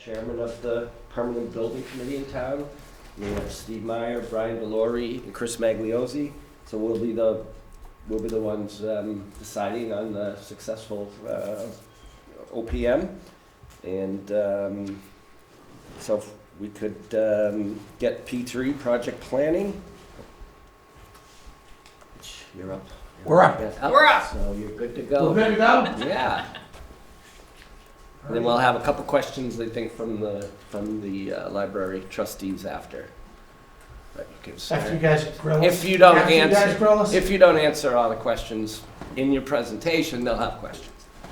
chairman of the permanent building committee in town. We have Steve Meyer, Brian Valori, and Chris Magliozzi. So we'll be the ones deciding on the successful OPM. And so if we could get P3 project planning. You're up. We're up. We're up. So you're good to go. We're good to go? Yeah. And then we'll have a couple questions, I think, from the library trustees after. But you can start. After you guys grill us? If you don't After you guys grill us? if you don't answer all the questions in your presentation, they'll have questions.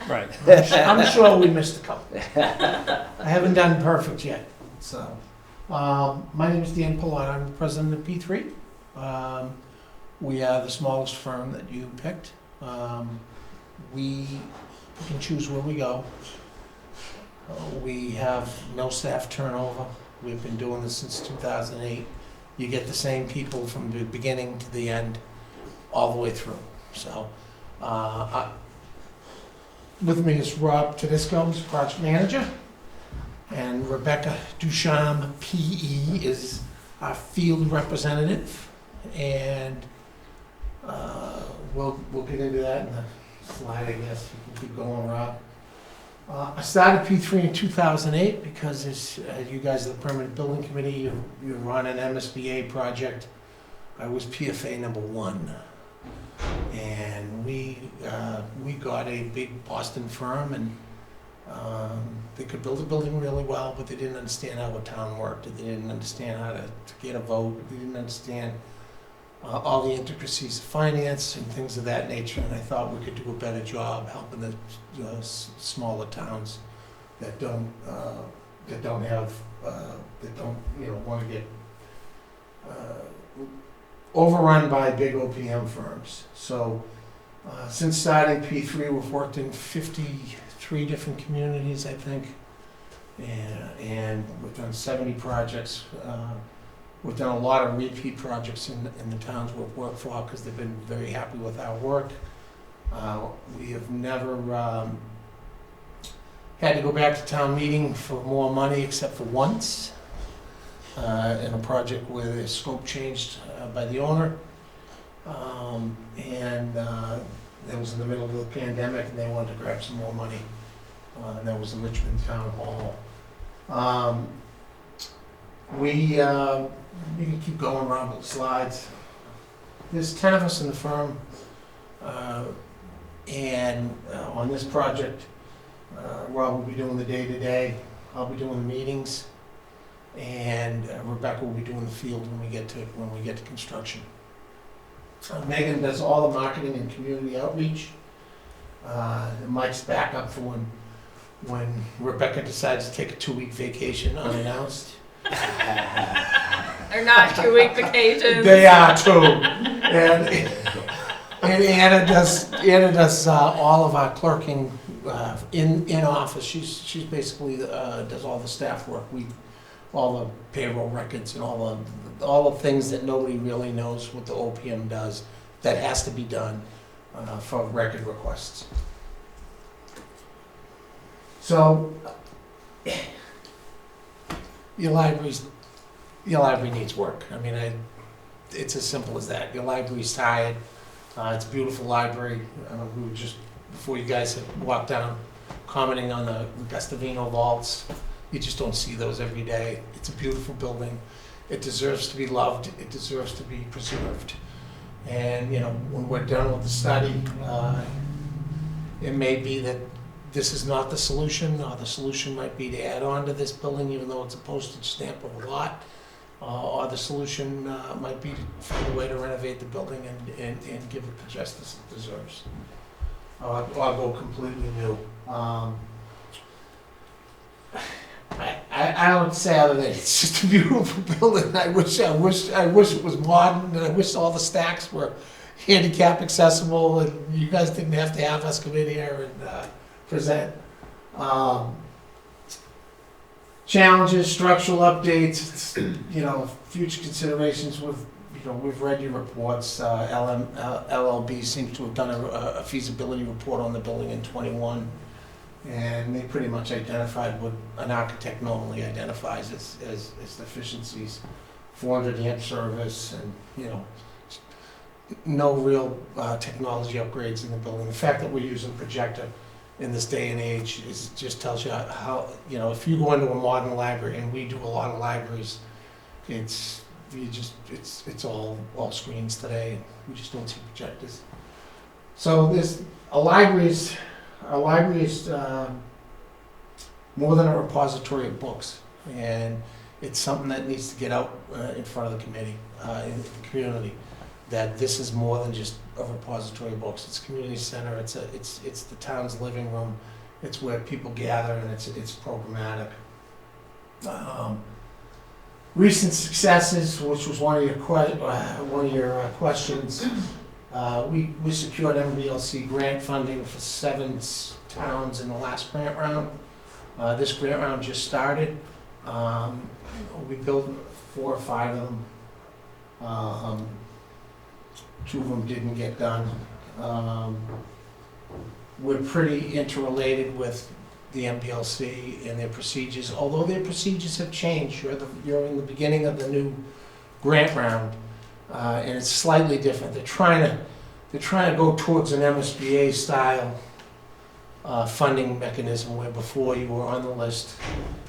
Right. I'm sure we missed a couple. I haven't done perfect yet, so. My name is Dan Pilot, I'm the president of P3. We are the smallest firm that you picked. We can choose where we go. We have no staff turnover. We've been doing this since 2008. You get the same people from the beginning to the end, all the way through. So, with me is Rob Tedisco, who's project manager, and Rebecca Ducharme, PE, is our field representative. And we'll get into that in the slide, I guess. You can keep going, Rob. I started P3 in 2008 because as you guys are the permanent building committee, you run an MSBA project. I was PFA number 1. And we got a big Boston firm, and they could build a building really well, but they didn't understand how a town worked. They didn't understand how to get a vote. They didn't understand all the intricacies of finance and things of that nature. And I thought we could do a better job helping the smaller towns that don't want to get overrun by big OPM firms. So since starting P3, we've worked in 53 different communities, I think, and we've done 70 projects. We've done a lot of repeat projects in the towns we've worked for because they've been very happy with our work. We have never had to go back to town meeting for more money except for once in a project where the scope changed by the owner. And that was in the middle of the pandemic, and they wanted to grab some more money. And that was the Richmond Town Hall. You can keep going around with the slides. There's 10 of us in the firm, and on this project, Rob will be doing the day-to-day, I'll be doing the meetings, and Rebecca will be doing the field when we get to construction. Megan does all the marketing and community outreach. Mike's back up for when Rebecca decides to take a 2-week vacation unannounced. They're not 2-week vacations. They are too. And Anna does all of our clerking in office. She's basically does all the staff work. All the payroll records and all the things that nobody really knows what the OPM does that has to be done for record requests. So your library needs work. I mean, it's as simple as that. Your library's tired. It's a beautiful library. We were just, before you guys had walked down, commenting on the Gustavino vaults. You just don't see those every day. It's a beautiful building. It deserves to be loved. It deserves to be preserved. And, when we're done with the study, it may be that this is not the solution, or the solution might be to add on to this building, even though it's a postage stamp of a lot. Or the solution might be to find a way to renovate the building and give it the justice it deserves. Or go completely new. I don't say other than it's just a beautiful building. I wish it was modern, and I wish all the stacks were handicap accessible, and you guys didn't have to have us come in here and present. Challenges, structural updates, future considerations. We've read your reports. LLB seems to have done a feasibility report on the building in '21. And they pretty much identified what an architect normally identifies as deficiencies. 400 amp service and, you know, no real technology upgrades in the building. The fact that we're using projector in this day and age just tells you how, you know, if you go into a modern library, and we do a lot of libraries, it's all screens today, and we just don't see projectors. So there's a library is more than a repository of books, and it's something that needs to get out in front of the committee, in the community, that this is more than just a repository of books. It's a community center. It's the town's living room. It's where people gather, and it's programmatic. Recent successes, which was one of your questions. We secured MBLC grant funding for 7 towns in the last grant round. This grant round just started. We built 4 or 5 of them. 2 of them didn't get done. We're pretty interrelated with the MBLC and their procedures, although their procedures have changed. You're in the beginning of the new grant round, and it's slightly different. They're trying to go towards an MSBA style funding mechanism, where before you were on the list,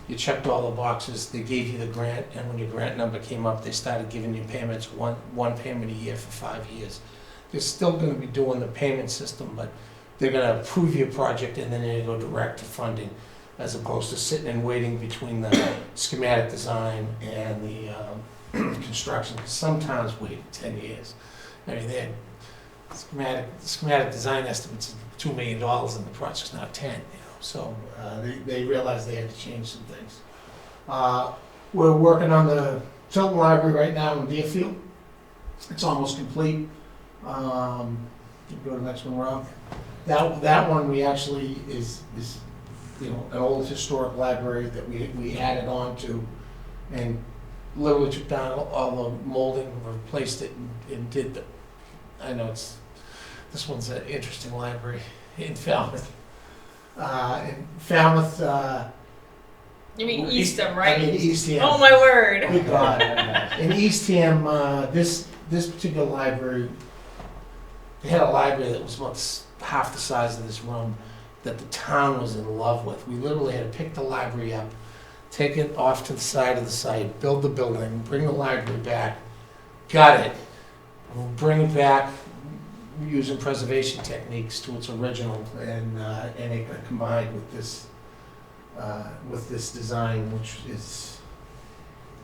you checked all the boxes, they gave you the grant, and when your grant number came up, they started giving you payments, one payment a year for 5 years. They're still going to be doing the payment system, but they're going to approve your project and then they go direct to funding, as opposed to sitting and waiting between the schematic design and the construction. Some towns wait 10 years. I mean, they had schematic design estimates of $2 million and the project's now 10. So they realized they had to change some things. We're working on the Tilton Library right now in Deerfield. It's almost complete. You go to the next one, Rob. That one we actually is an old historic library that we added on to, and literally took down all the molding, replaced it, and did the. I know this one's an interesting library in Falmouth. You mean Eastham, right? I mean Eastham. Oh my word! Good God! In Eastham, this particular library, they had a library that was about half the size of this room, that the town was in love with. We literally had to pick the library up, take it off to the side of the site, build the building, bring the library back, gut it, we'll bring it back using preservation techniques to its original, and it got combined with this design, which is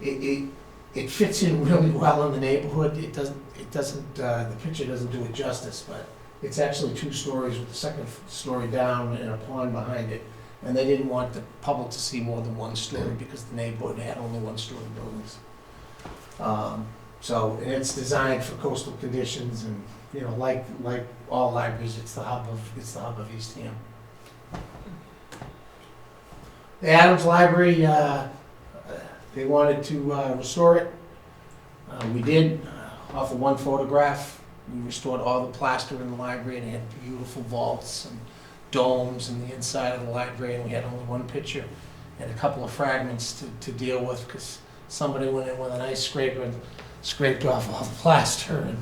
it fits in really well in the neighborhood. The picture doesn't do it justice, but it's actually 2 stories with the second story down and a pond behind it. And they didn't want the public to see more than 1 story because the neighborhood had only 1-story buildings. So and it's designed for coastal conditions, and like all libraries, it's the hub of Eastham. The Adams Library, they wanted to restore it. We did, off of 1 photograph. We restored all the plaster in the library, and it had beautiful vaults and domes in the inside of the library, and we had only 1 picture and a couple of fragments to deal with, because somebody went in with an ice scraper and scraped off all the plaster and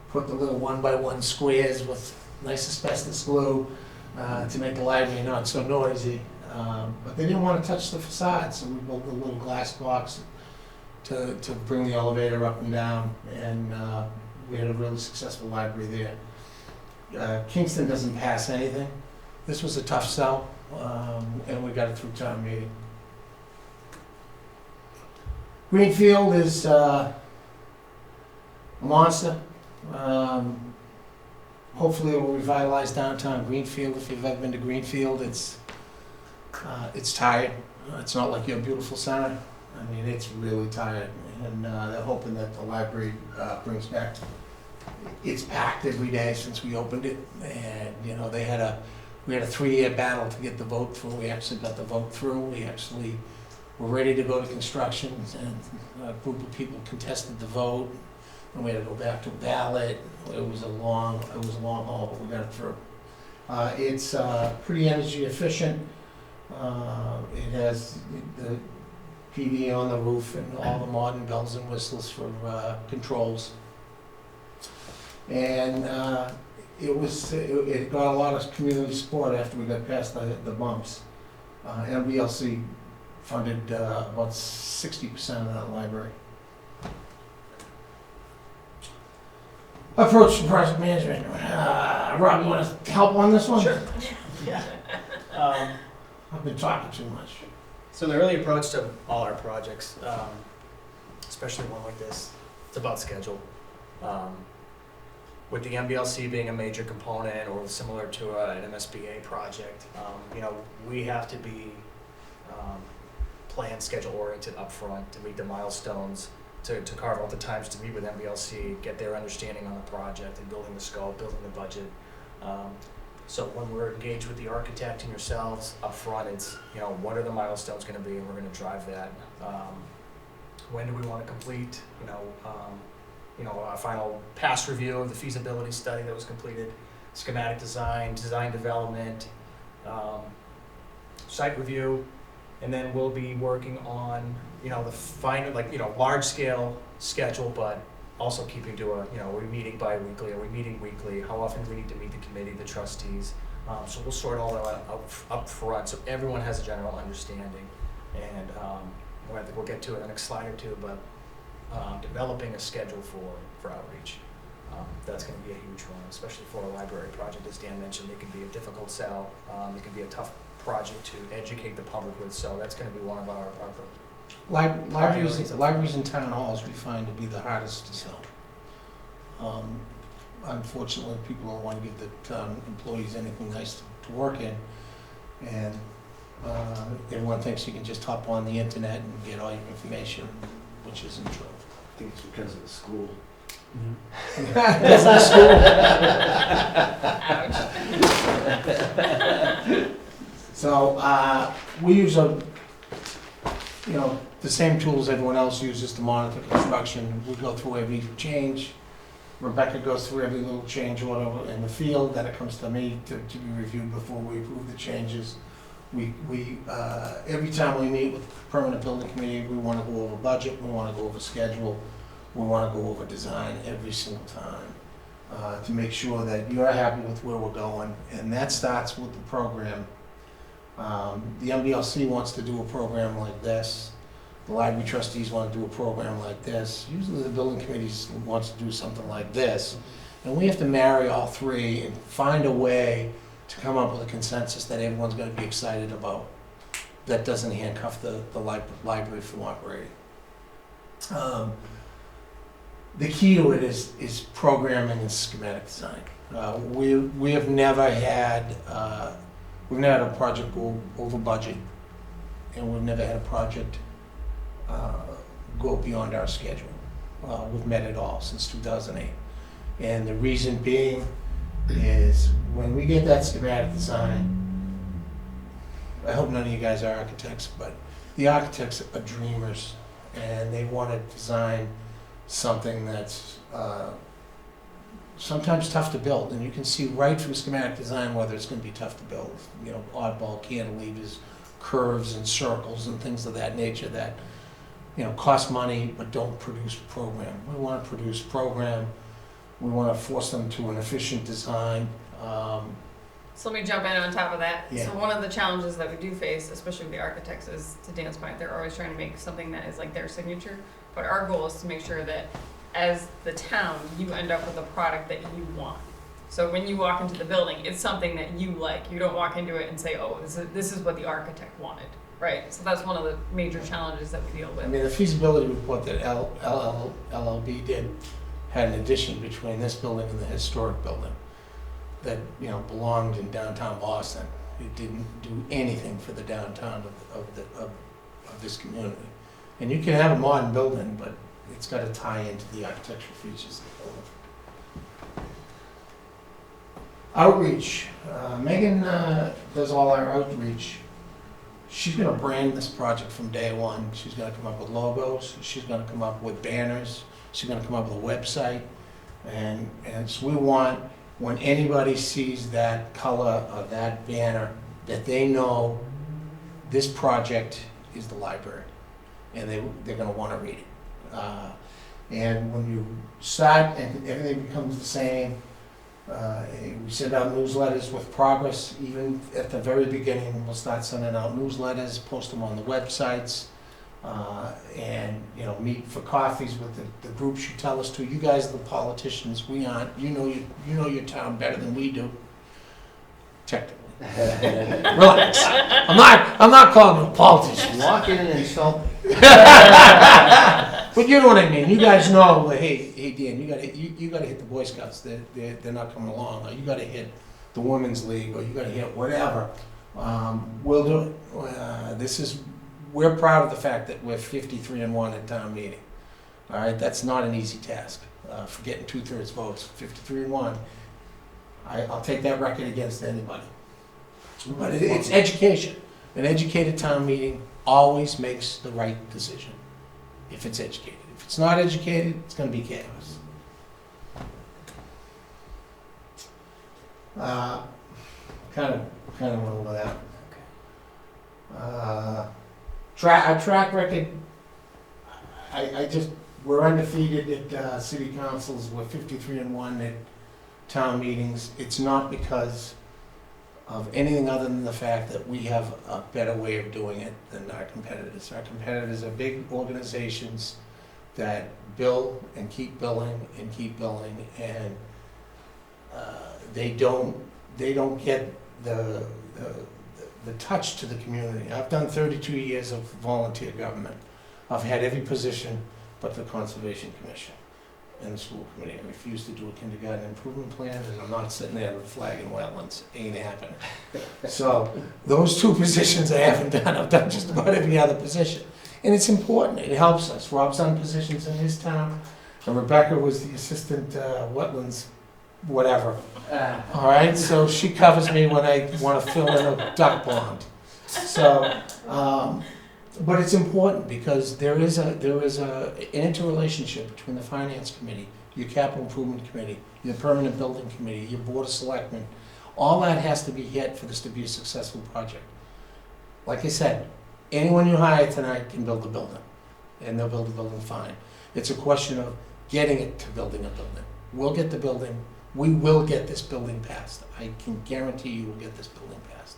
put the little 1x1 squares with nice asbestos glue to make the library not so noisy. But they didn't want to touch the facade, so we built a little glass box to bring the elevator up and down, and we had a really successful library there. Kingston doesn't pass anything. This was a tough sell, and we got it through town meeting. Greenfield is a monster. Hopefully it will revitalize downtown Greenfield. If you've ever been to Greenfield, it's tired. It's not like your beautiful center. I mean, it's really tired, and they're hoping that the library brings back. It's packed every day since we opened it, and we had a 3-year battle to get the vote through. We actually got the vote through. We actually were ready to go to construction, and a group of people contested the vote, and we had to go back to a ballot. It was a long haul, but we got it through. It's pretty energy efficient. It has the PV on the roof and all the modern bells and whistles for controls. And it got a lot of community support after we got past the bumps. MBLC funded about 60% of that library. Approach to project management. Rob, you want to help on this one? Sure. Yeah. I've been talking too much. So the early approach to all our projects, especially one like this, it's about schedule. With the MBLC being a major component or similar to an MSBA project, we have to be plan schedule oriented up front to meet the milestones, to carve out the times to meet with MBLC, get their understanding on the project and building the scope, building the budget. So when we're engaged with the architect and yourselves up front, it's, what are the milestones gonna be, and we're gonna drive that. When do we wanna complete, a final pass review of the feasibility study that was completed, schematic design, design development, site review, and then we'll be working on, the final, large scale schedule, but also keeping to are we meeting bi-weekly, are we meeting weekly, how often do we need to meet the committee, the trustees? So we'll sort all that out up front, so everyone has a general understanding. And I think we'll get to it in the next slide or two, but developing a schedule for outreach. That's going to be a huge one, especially for a library project. As Dan mentioned, it can be a difficult sell. It can be a tough project to educate the public with, so that's going to be one of our Libraries and town halls we find to be the hardest to sell. Unfortunately, people don't want to give the town employees anything nice to work in, and everyone thinks you can just hop on the internet and get all your information, which isn't true. I think it's because of the school. That's not school. So we use the same tools everyone else uses to monitor construction. We go through every change. Rebecca goes through every little change order in the field. Then it comes to me to be reviewed before we approve the changes. We every time we meet with the permanent building committee, we want to go over budget, we want to go over schedule, we want to go over design every single time to make sure that you're happy with where we're going. And that starts with the program. The MBLC wants to do a program like this. The library trustees want to do a program like this. Usually the building committees wants to do something like this. And we have to marry all three and find a way to come up with a consensus that everyone's going to be excited about, that doesn't handcuff the library from operating. The key to it is programming and schematic design. We have never had a project go over budget, and we've never had a project go beyond our schedule. We've met it all since 2008. And the reason being is when we get that schematic design, I hope none of you guys are architects, but the architects are dreamers, and they want to design something that's sometimes tough to build. And you can see right through schematic design whether it's going to be tough to build. Oddball cantilevers, curves and circles and things of that nature that cost money but don't produce program. We want to produce program. We want to force them to an efficient design. So let me jump in on top of that. Yeah. So one of the challenges that we do face, especially with the architects, is, to Dan's point, they're always trying to make something that is like their signature. But our goal is to make sure that as the town, you end up with a product that you want. So when you walk into the building, it's something that you like. You don't walk into it and say, oh, this is what the architect wanted, right? So that's one of the major challenges that we deal with. I mean, the feasibility report that LLB did had an addition between this building and the historic building that belonged in downtown Boston. It didn't do anything for the downtown of this community. And you can have a modern building, but it's got to tie into the architectural features of the building. Outreach. Megan does all our outreach. She's going to brand this project from day one. She's going to come up with logos. She's going to come up with banners. She's going to come up with a website. And so we want when anybody sees that color or that banner, that they know this project is the library, and they're gonna wanna read it. And when you start and everything becomes the same, we send out newsletters with progress. Even at the very beginning, we'll start sending out newsletters, post them on the websites, and, you know, meet for coffees with the groups you tell us to. You guys are the politicians, we aren't. You know your town better than we do, technically. Relax. I'm not calling them politicians. Walk in and insult. But you know what I mean. You guys know, like, hey Dan, you gotta hit the Boy Scouts. They're not coming along. Or you gotta hit the Women's League, or you gotta hit whatever. We'll do it. We're proud of the fact that we're 53-1 at town meeting. All right, that's not an easy task. For getting 2/3 votes, 53-1. I'll take that record against anybody. But it's education. An educated town meeting always makes the right decision. If it's educated. If it's not educated, it's gonna be chaos. Kind of went over that. Our track record, we're undefeated at city councils, we're 53-1 at town meetings. It's not because of anything other than the fact that we have a better way of doing it than our competitors. Our competitors are big organizations that bill and keep billing and keep billing, and they don't get the touch to the community. I've done 32 years of volunteer government. I've had every position but the Conservation Commission and the school committee. I refuse to do a kindergarten improvement plan, and I'm not sitting there with a flag in wetlands. Ain't happening. So those two positions I haven't done. I've done just about every other position. And it's important. It helps us. Rob's done positions in his town, and Rebecca was the assistant wetlands whatever. All right, so she covers me when I want to fill in a duck pond. So, but it's important because there is an interrelationship between the finance committee, your capital improvement committee, your permanent building committee, your board of selectmen. All that has to be hit for this to be a successful project. Like I said, anyone you hire tonight can build a building, and they'll build a building fine. It's a question of getting it to building a building. We'll get the building. We will get this building passed. I can guarantee you we'll get this building passed.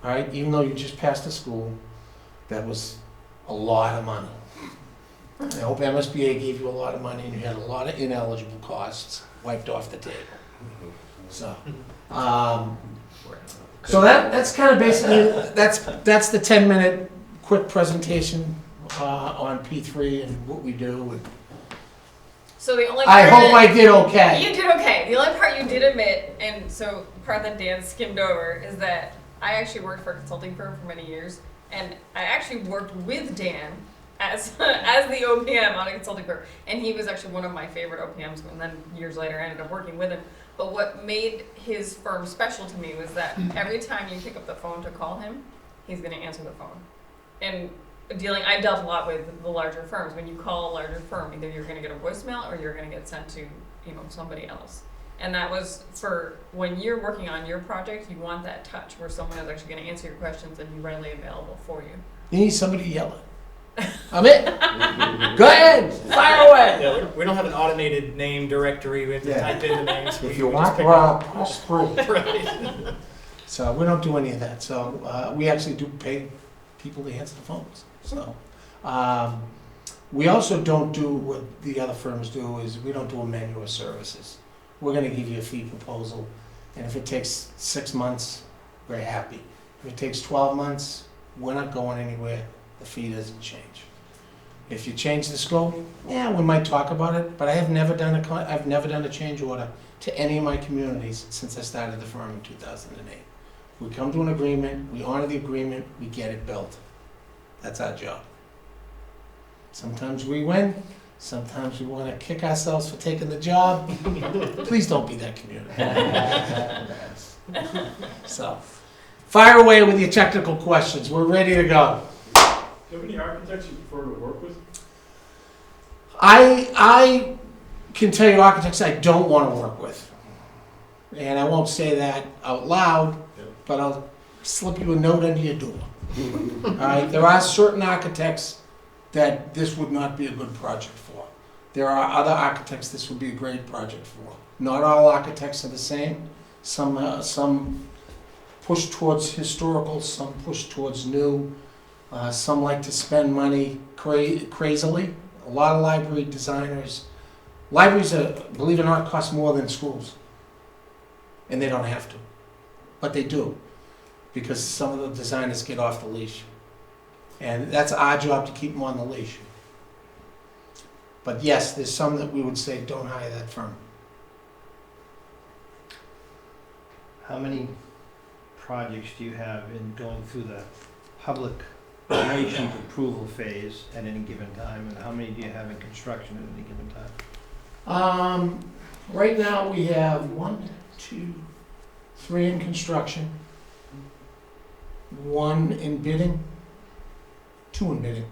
All right, even though you just passed a school, that was a lot of money. I hope MSBA gave you a lot of money and you had a lot of ineligible costs wiped off the table. So, that's kind of basically, that's the 10-minute quick presentation on P3 and what we do. And So the only I part hope I did okay. You did okay. The only part you did admit, and so part that Dan skimmed over, is that I actually worked for a consulting firm for many years, and I actually worked with Dan as the OPM on a consulting firm, and he was actually one of my favorite OPMs. And then years later, I ended up working with him. But what made his firm special to me was that every time you pick up the phone to call him, he's going to answer the phone. And I dealt a lot with the larger firms. When you call a larger firm, either you're going to get a voicemail or you're going to get sent to, somebody else. And that was for when you're working on your project, you want that touch where someone is actually going to answer your questions and be readily available for you. You need somebody to yell at. I'm it. Go ahead. Fire away. Yeah, we don't have an automated name directory. We have to type in the names. If you We want just pick Rob, up. press 3. Right. So we don't do any of that. So we actually do pay people to answer the phones. So we also don't do what the other firms do, is we don't do a menu of services. We're going to give you a fee proposal, and if it takes 6 months, we're happy. If it takes 12 months, we're not going anywhere. The fee doesn't change. If you change the scope, yeah, we might talk about it, but I've never done a change order to any of my communities since I started the firm in 2008. We come to an agreement, we honor the agreement, we get it built. That's our job. Sometimes we win, sometimes we want to kick ourselves for taking the job. Please don't be that community. So, fire away with your technical questions. We're ready to go. Do you have any architects you prefer to work with? I can tell you architects I don't want to work with. And I won't say that out loud, but I'll slip you a note under your door. All right, there are certain architects that this would not be a good project for. There are other architects this would be a great project for. Not all architects are the same. Some push towards historical, some push towards new. Some like to spend money crazily. A lot of library designers, libraries, believe it or not, cost more than schools. And they don't have to, but they do, because some of the designers get off the leash. And that's our job to keep them on the leash. But yes, there's some that we would say, don't hire that firm. How many projects do you have in going through the public relations approval phase at any given time, and how many do you have in construction at any given time? Right now, we have 3 in construction, 1 in bidding, 2 in bidding.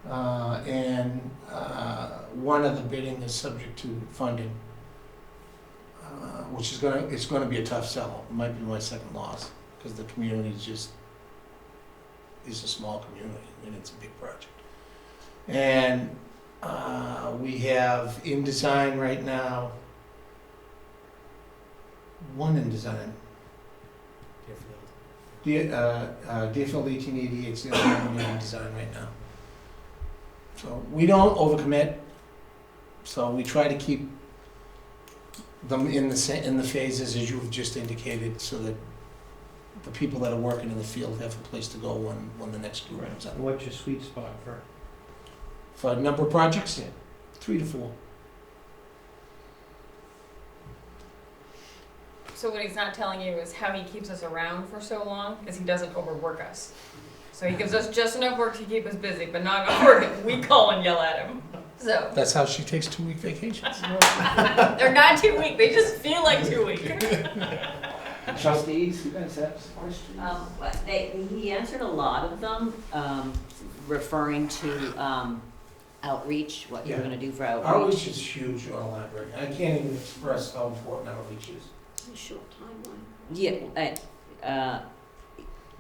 And one of the bidding is subject to funding, which is it's gonna be a tough sell. It might be my second loss, because the community is a small community, and it's a big project. And we have in design right now, 1 in design. Deerfield 1888 is the only one in design right now. So we don't overcommit. So we try to keep them in the phases as you've just indicated, so that the people that are working in the field have a place to go when the next group comes up. And what's your sweet spot For a number of projects, 3 to 4. So what he's not telling you is how he keeps us around for so long, is he doesn't overwork us. So he gives us just enough work to keep us busy, but not enough work that we call and yell at him. So That's how she takes 2-week vacations. they're not 2 week, they just feel like 2 week. Trustees, you guys have some questions? He answered a lot of them, referring to outreach, what you're Yeah. gonna do for outreach. Outreach is huge on a library. I can't even express how important outreach is. A short timeline. Yeah,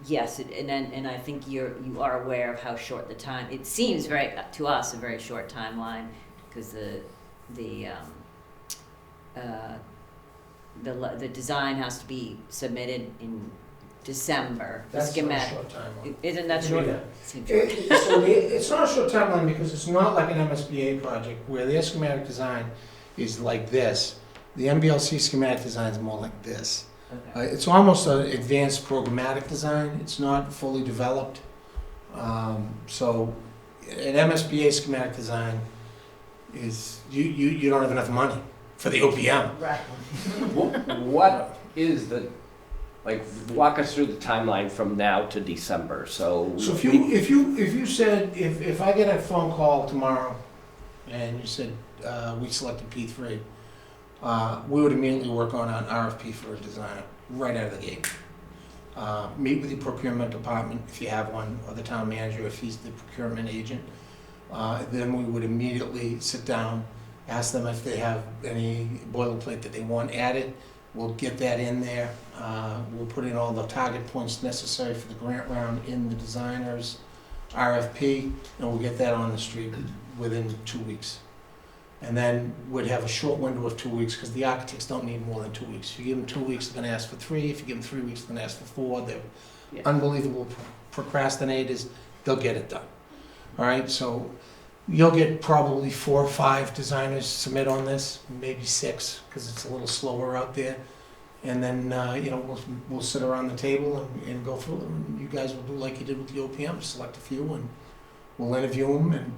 yes, and I think you are aware of how short the time, it seems to us, a very short timeline, because the design has to be submitted in December. The That's not a schematic- short timeline. Isn't that short? Yeah. Seems short. It's not a short timeline because it's not like an MSBA project where their schematic design is like this. The MBLC schematic design is more like this. Okay. It's almost an advanced programmatic design. It's not fully developed. So an MSBA schematic design is, you don't have enough money for the OPM. Right. What is walk us through the timeline from now to December, so. So if you said, if I get a phone call tomorrow and you said, we selected P3, we would immediately work on an RFP for a designer right out of the gate. Meet with the procurement department if you have one, or the town manager if he's the procurement agent. Then we would immediately sit down, ask them if they have any boilerplate that they want added. We'll get that in there. We'll put in all the target points necessary for the grant round in the designer's RFP, and we'll get that on the street within 2 weeks. And then we'd have a short window of 2 weeks, because the architects don't need more than 2 weeks. If you give them 2 weeks, they're gonna ask for 3. If you give them 3 weeks, they're gonna ask for 4. They're Yeah. unbelievable procrastinators. They'll get it done. All right, so you'll get probably 4 or 5 designers submit on this, maybe 6, because it's a little slower out there. And then, we'll sit around the table and go through them. And you guys will do like you did with the OPM, select a few, and we'll interview them. And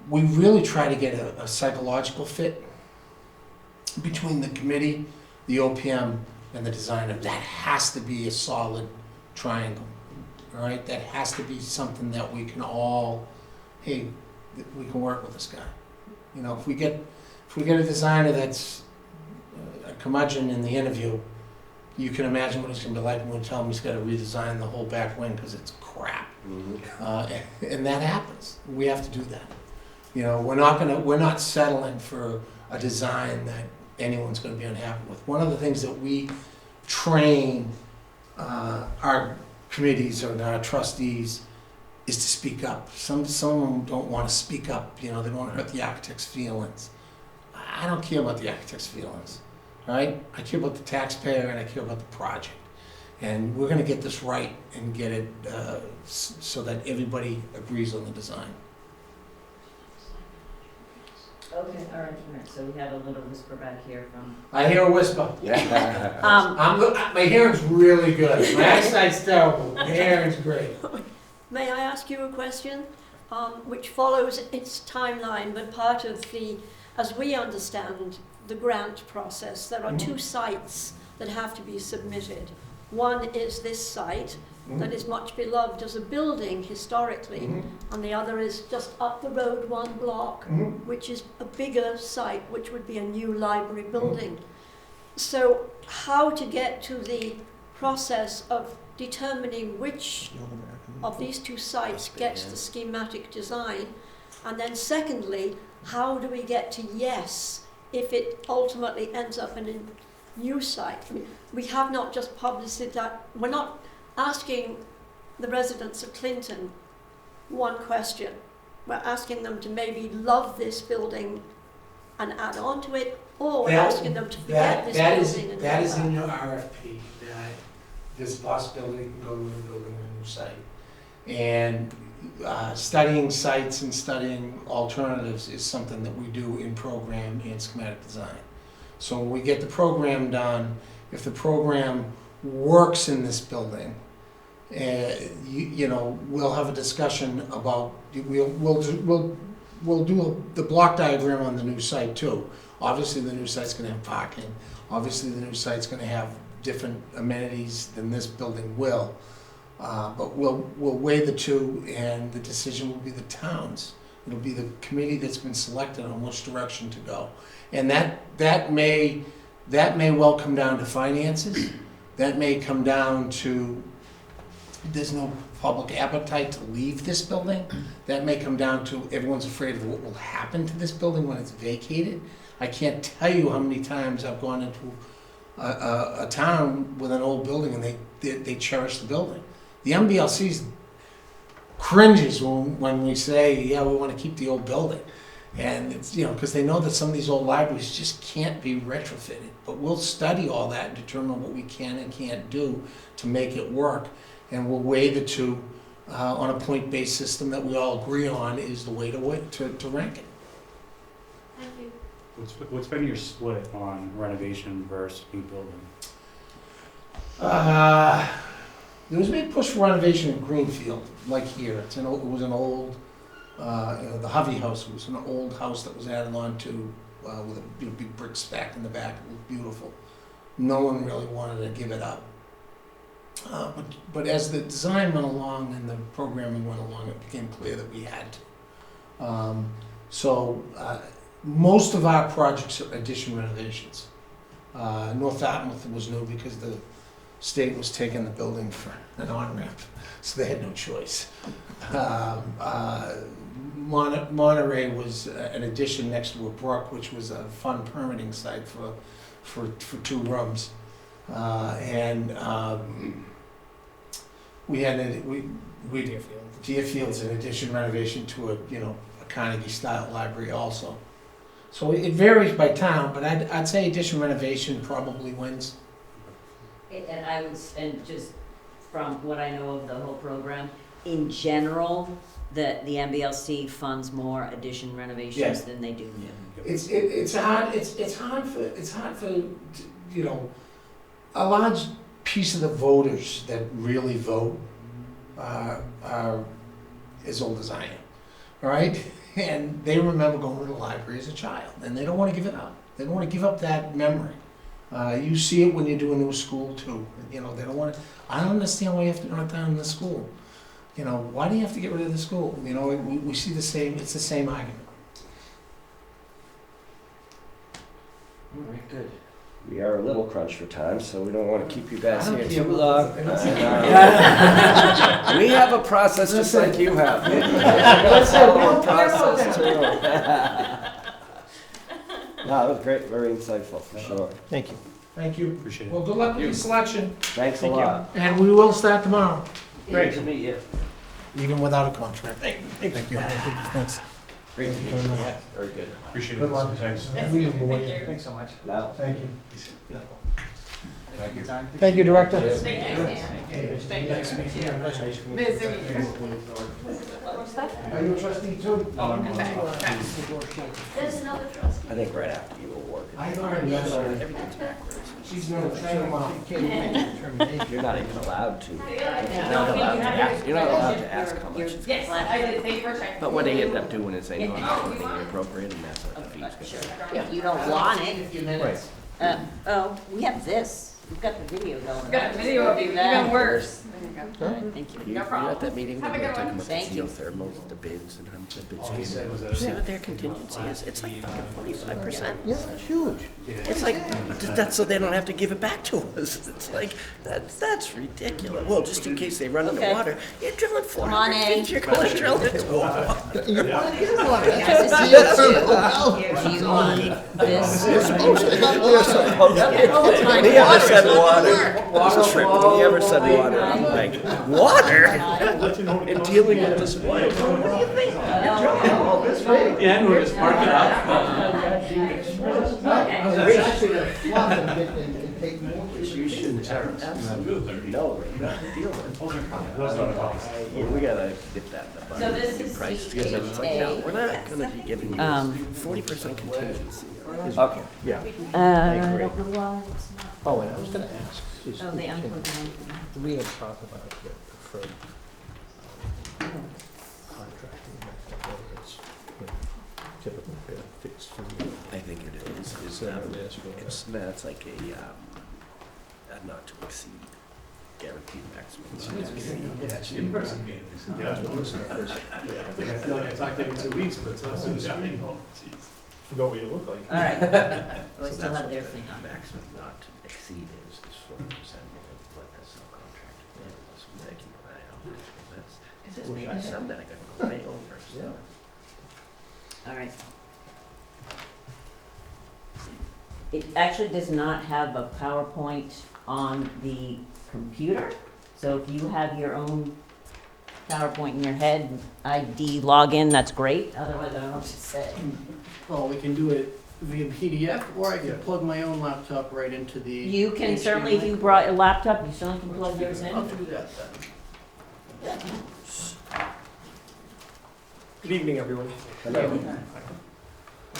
we really try to get a psychological fit between the committee, the OPM, and the designer. That has to be a solid triangle, all right? That has to be something that we can all, hey, we can work with this guy. You know, if we get a designer that's a curmudgeon in the interview, you can imagine what it's gonna be like when we tell him he's gotta redesign the whole back wing because it's crap. And that happens. We have to do that. You know, we're not settling for a design that anyone's gonna be unhappy with. One of the things that we train our committees or our trustees is to speak up. Some of them don't wanna speak up, they don't wanna hurt the architect's feelings. I don't care about the architect's feelings, all right? I care about the taxpayer and I care about the project. And we're gonna get this right and get it so that everybody agrees on the design. Okay, all right, so we had a little whisper back here from. I hear a whisper. My hearing's really good. My eyesight's terrible. My hearing's great. May I ask you a question, which follows its timeline, but part of the, as we understand the grant process, there are two sites that have to be submitted. One is this site that is much beloved as a building historically, and the other is just up the road one block, which is a bigger site, which would be a new library building. So how to get to the process of determining which of these two sites gets the schematic design, and then secondly, how do we get to yes if it ultimately ends up in a new site? I mean, we have not just publicized that, we're not asking the residents of Clinton one question. We're asking them to maybe love this building and add on to it, or we're asking them to forget this building and that is move in on. your RFP, that there's a possibility you can go to a building a new site. And studying sites and studying alternatives is something that we do in program and schematic design. So when we get the program done, if the program works in this building, we'll have a discussion about, we'll do the block diagram on the new site too. Obviously the new site's gonna have parking. Obviously the new site's gonna have different amenities than this building will. But we'll weigh the two, and the decision will be the town's. It'll be the committee that's been selected on which direction to go. And that may well come down to finances. That may come down to there's no public appetite to leave this building. That may come down to everyone's afraid of what will happen to this building when it's vacated. I can't tell you how many times I've gone into a town with an old building and they cherish the building. The MBLC cringes when we say, yeah, we want to keep the old building. And it's, because they know that some of these old libraries just can't be retrofitted. But we'll study all that and determine what we can and can't do to make it work. And we'll weigh the two on a point-based system that we all agree on is the way to rank it. Thank you. What's been your split on renovation versus new building? There was a big push for renovation in Greenfield, like here. It was an old, the Hovey House was an old house that was added on to with a big brick stack in the back. It was beautiful. No one really wanted to give it up. But as the design went along and the programming went along, it became clear that we had to. So most of our projects are addition renovations. North Dartmouth was new because the state was taking the building for an on-ramp, so they had no choice. Monterey was an addition next to a brook, which was a fun permitting site for 2 rooms. We had Deerfield's an addition renovation to a Carnegie-style library also. So it varies by town, but I'd say addition renovation probably wins. And just from what I know of the whole program, in general, the MBLC funds more addition renovations than they do new. It's hard for a large piece of the voters that really vote are as old as I am, all right? And they remember going to the library as a child, and they don't want to give it up. They don't want to give up that memory. You see it when you do a new school too. They don't want to. I don't understand why you have to knock down the school. Why do you have to get rid of the school? We see the same. It's the same argument. All right, good. We are a little crunched for time, so we don't want to keep you guys I don't here care too about long. that. We have a process just like you have. Listen, we don't care about process too. No, it was great, very insightful, for sure. Thank you. Thank you. Appreciate it. Well, good luck with your selection, Thanks a Thank you. lot. and we will start tomorrow, Great to meet you. even without a contract. Thank you. Thanks. Great to meet you. Yeah, very good. Appreciate it. Good luck. Thanks. Thank you. Thanks so much. Now, Thank you. Thank you. Thank you, Director. Thank you. Nice meeting you. Busy. Are you a trustee too? There's another trustee. I think right after you were working. I already have her. Everything's backwards. She's gonna train them up. You're not even allowed to. You're not allowed to ask how much it's. Yes, I did, thank you for checking. But what they end up doing is they know something inappropriate and that's what the fee's gonna be. You don't want it. Right. Oh, we have this. We've got the video going. Got a video of you, even worse. There you go. All right, thank you. You were at that meeting, Have a when we good were talking one. about the Thank you. geothermal, the bids and how much the bids All he came said in. was that. You see what their contingency is? It's like fucking 45%. Yeah, it's huge. It's like, that's so they don't have to give it back to us. It's like, that's ridiculous. Well, just in case they run Okay. underwater, you're drilling Come on, 400 feet, you're gonna drill into water. You want to get one? Yes, Yes, yes, sir. Do you need this? You're supposed to. When he ever said water, it's a trip. When he ever said water, I'm like, water? And dealing with this water, what do you think? You're drilling all this way. Yeah, and we're just parking up. You should absolutely know, deal with. Yeah, we gotta dip that in the bucket. So this is Price, the because it's like, no, we're not gonna be giving you 40% contingency. Okay, yeah. I don't know why it's not. Oh, and I was gonna ask, is, Oh, they unplugged it. we had talked about the preferred contracting method, whether it's, typical fixed fee. I think it is, it's, no, it's like a not to exceed guaranteed maximum. Yeah, in person. Yeah. I feel like I talked to you in 2 weeks, but it's not soon. Forgot what you look like. All right. So We still that's have what their the thing on. maximum not to exceed is 40% of what the subcontractor did, so they can provide all this, because there's maybe some that are gonna go way over, so. All right. It actually does not have a PowerPoint on the computer, so if you have your own PowerPoint in your head, ID login, that's great, otherwise I don't know what to say. Well, we can do it via PDF, or I can plug my own laptop right into the. You can certainly, if you brought a laptop, you certainly can plug yours I'll in. do that then. Good evening, everyone. I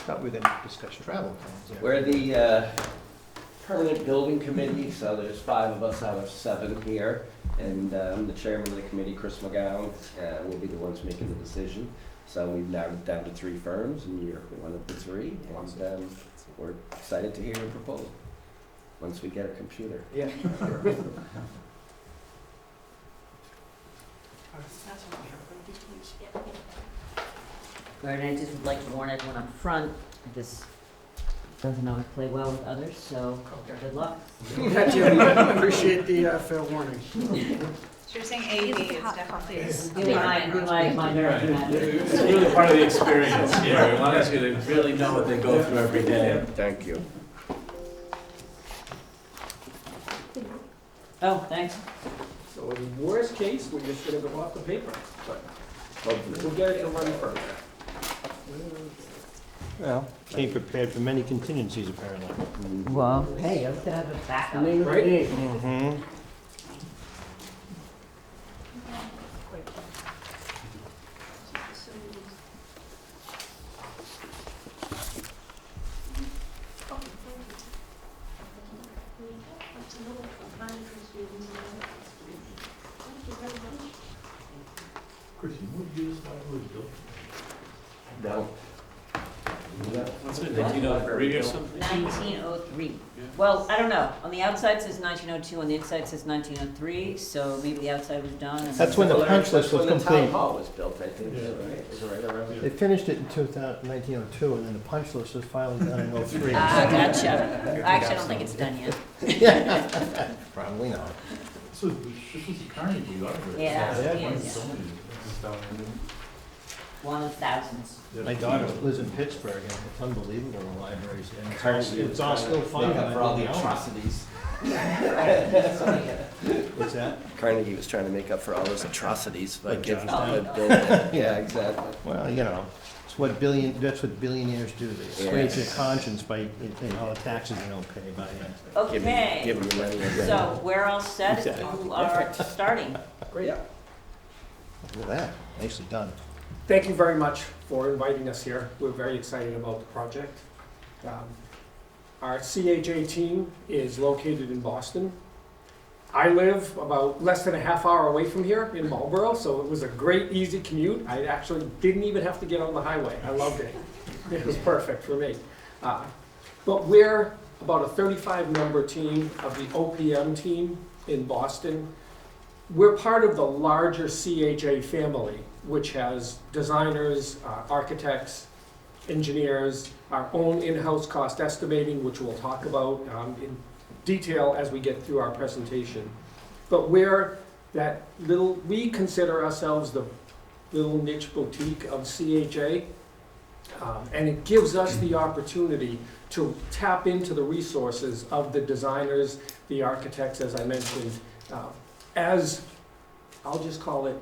thought we were gonna discuss travel plans. yeah. We're the permanent building committee, so there's 5 of us out of 7 here. And I'm the chairman of the committee, Chris McGowan, will be the ones making the decision. So we've narrowed it down to 3 firms, and you're one of the 3. And we're excited to hear your proposal, once we get a computer. Yeah. And I just would like to warn everyone up front, this doesn't always play well with others, so good luck. Thank you. Appreciate the fair warning. So you're saying AV is definitely. Be my nerve. It's really part of the experience here. We want you to really know what they go through every day. Thank you. Oh, thanks. So in worst case, we're just gonna go off the paper, but Hopefully. we'll get it to run first. Well, came prepared for many contingencies apparently. Well, hey, I was gonna have a backup. Right? Mm-hmm. Chris, you moved yours while it was built? No. What's it, 1903 or something? 1903. Well, I don't know. On the outside says 1902, on the inside says 1903, so maybe the outside was done. and- That's when the punch list was When the town complete. hall was built, I think, is it right? Is it right around? They finished it in 1902, and then the punch list was finally done in 03. Ah, gotcha. Actually, I don't think it's done yet. Probably not. This was the Carnegie Library. Yeah, Yeah. yeah. So many stuff in there. one of thousands. My daughter lives in Pittsburgh, and it's unbelievable, the libraries, and Carnegie it's all still make funded up for all the by the owner. atrocities. What's that? Carnegie was trying to make up for all those atrocities by Like giving Georgetown? the building. Yeah, exactly. Well, you know, that's what billionaires do, they assuage their conscience by, all the taxes they don't pay by. Okay, Give them the money. again. so we're all set if Exactly. you are starting. Great. Yeah. Look at that, nicely done. Thank you very much for inviting us here. We're very excited about the project. Our CHA team is located in Boston. I live about less than a half hour away from here in Marlboro, so it was a great, easy commute. I actually didn't even have to get on the highway. I loved it. It was perfect for me. But we're about a 35-member team of the OPM team in Boston. We're part of the larger CHA family, which has designers, architects, engineers, our own in-house cost estimating, which we'll talk about in detail as we get through our presentation. But we consider ourselves the little niche boutique of CHA, and it gives us the opportunity to tap into the resources of the designers, the architects, as I mentioned, as, I'll just call it,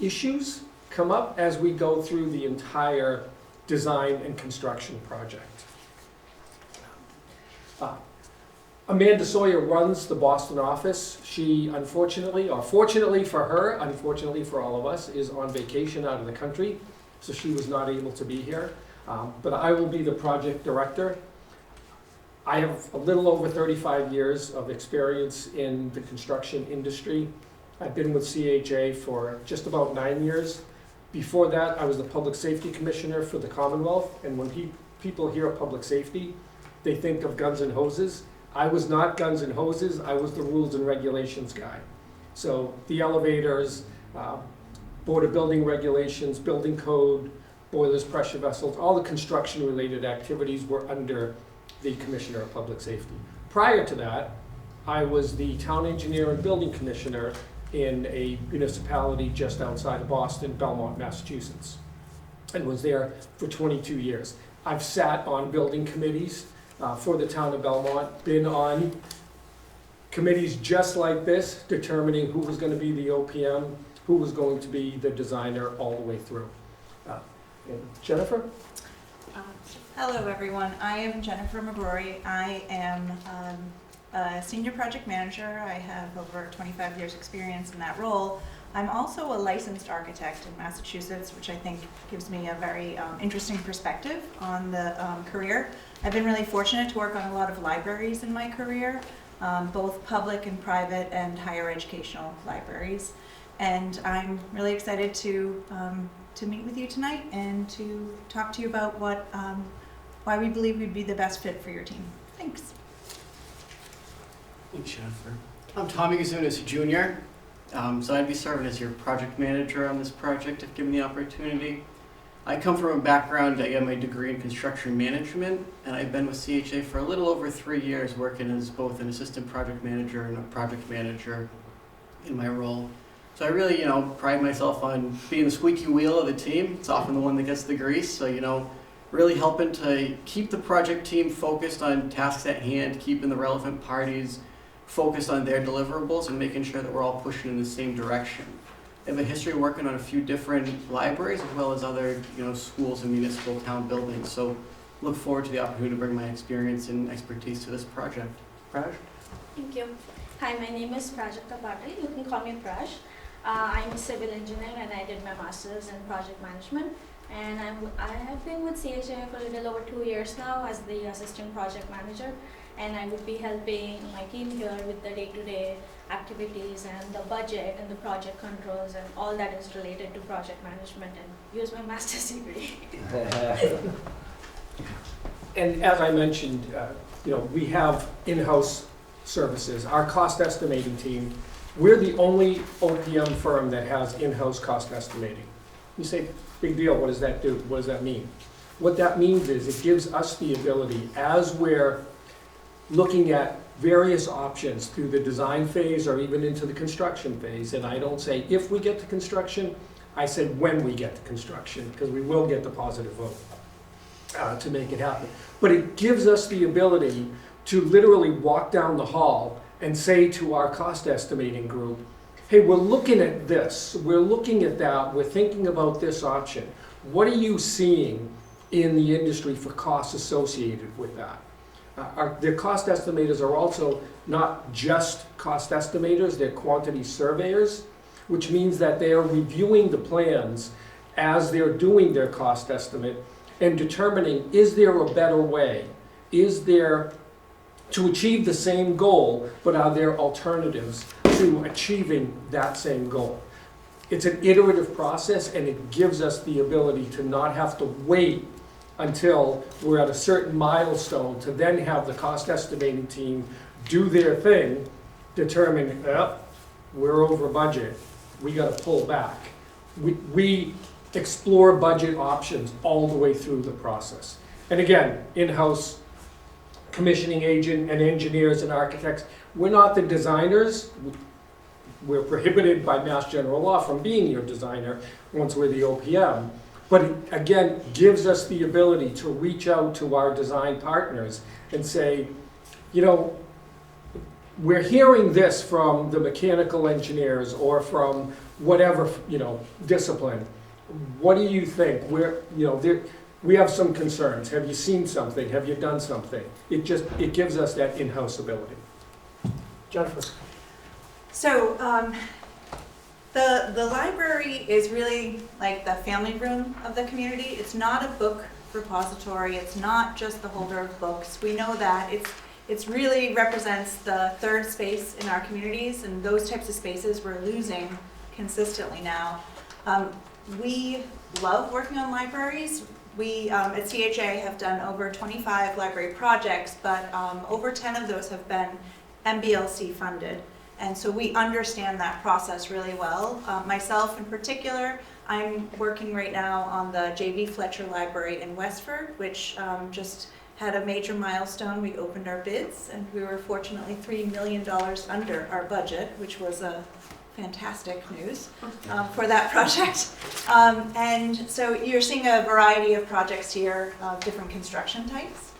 issues come up as we go through the entire design and construction project. Amanda Sawyer runs the Boston office. She unfortunately, or fortunately for her, unfortunately for all of us, is on vacation out of the country, so she was not able to be here. But I will be the project director. I have a little over 35 years of experience in the construction industry. I've been with CHA for just about 9 years. Before that, I was the Public Safety Commissioner for the Commonwealth, and when people hear public safety, they think of guns and hoses. I was not guns and hoses, I was the rules and regulations guy. So the elevators, Board of Building Regulations, building code, boilers, pressure vessels, all the construction-related activities were under the Commissioner of Public Safety. Prior to that, I was the Town Engineer and Building Commissioner in a municipality just outside of Boston, Belmont, Massachusetts, and was there for 22 years. I've sat on building committees for the town of Belmont, been on committees just like this, determining who was going to be the OPM, who was going to be the designer all the way through. And Jennifer? Hello, everyone. I am Jennifer McGrory. I am a senior project manager. I have over 25 years experience in that role. I'm also a licensed architect in Massachusetts, which I think gives me a very interesting perspective on the career. I've been really fortunate to work on a lot of libraries in my career, both public and private and higher educational libraries. And I'm really excited to meet with you tonight and to talk to you about why we believe we'd be the best fit for your team. Thanks. Thanks, Jennifer. I'm Tommy Gazunas Jr., so I'd be serving as your project manager on this project if given the opportunity. I come from a background, I got my degree in construction management, and I've been with CHA for a little over 3 years, working as both an assistant project manager and a project manager in my role. So I really, pride myself on being the squeaky wheel of the team. It's often the one that gets the grease, so, really helping to keep the project team focused on tasks at hand, keeping the relevant parties focused on their deliverables and making sure that we're all pushing in the same direction. I have a history of working on a few different libraries as well as other, schools and municipal town buildings. So look forward to the opportunity to bring my experience and expertise to this project. Praj? Thank you. Hi, my name is Prajakta Patil. You can call me Praj. I'm a civil engineer and I did my master's in project management. And I have been with CHA for a little over 2 years now as the assistant project manager. And I would be helping my team here with the day-to-day activities and the budget and the project controls and all that is related to project management and use my master's degree. And as I mentioned, we have in-house services. Our cost estimating team, we're the only OPM firm that has in-house cost estimating. You say, big deal, what does that do? What does that mean? What that means is it gives us the ability, as we're looking at various options through the design phase or even into the construction phase, and I don't say if we get to construction, I said when we get to construction, because we will get the positive vote to make it happen. But it gives us the ability to literally walk down the hall and say to our cost estimating group, hey, we're looking at this, we're looking at that, we're thinking about this option. What are you seeing in the industry for costs associated with that? Their cost estimators are also not just cost estimators, they're quantity surveyors, which means that they are reviewing the plans as they're doing their cost estimate and determining, is there a better way? Is there, to achieve the same goal, but are there alternatives to achieving that same goal? It's an iterative process, and it gives us the ability to not have to wait until we're at a certain milestone to then have the cost estimating team do their thing, determine, we're over budget, we gotta pull back. We explore budget options all the way through the process. And again, in-house commissioning agent and engineers and architects, we're not the designers. We're prohibited by Mass General Law from being your designer once we're the OPM. But it, again, gives us the ability to reach out to our design partners and say, you know, we're hearing this from the mechanical engineers or from whatever, you know, discipline. What do you think? We have some concerns. Have you seen something? Have you done something? It gives us that in-house ability. Jennifer. So, the library is really like the family room of the community. It's not a book repository. It's not just the holder of books. We know that. It's really represents the third space in our communities, and those types of spaces we're losing consistently now. We love working on libraries. We at CHA have done over 25 library projects, but over 10 of those have been MBLC funded. And so we understand that process really well. Myself in particular, I'm working right now on the J.V. Fletcher Library in Westford, which just had a major milestone. We opened our bids, and we were fortunately $3 million under our budget, which was a fantastic news for that project. And so you're seeing a variety of projects here, different construction types.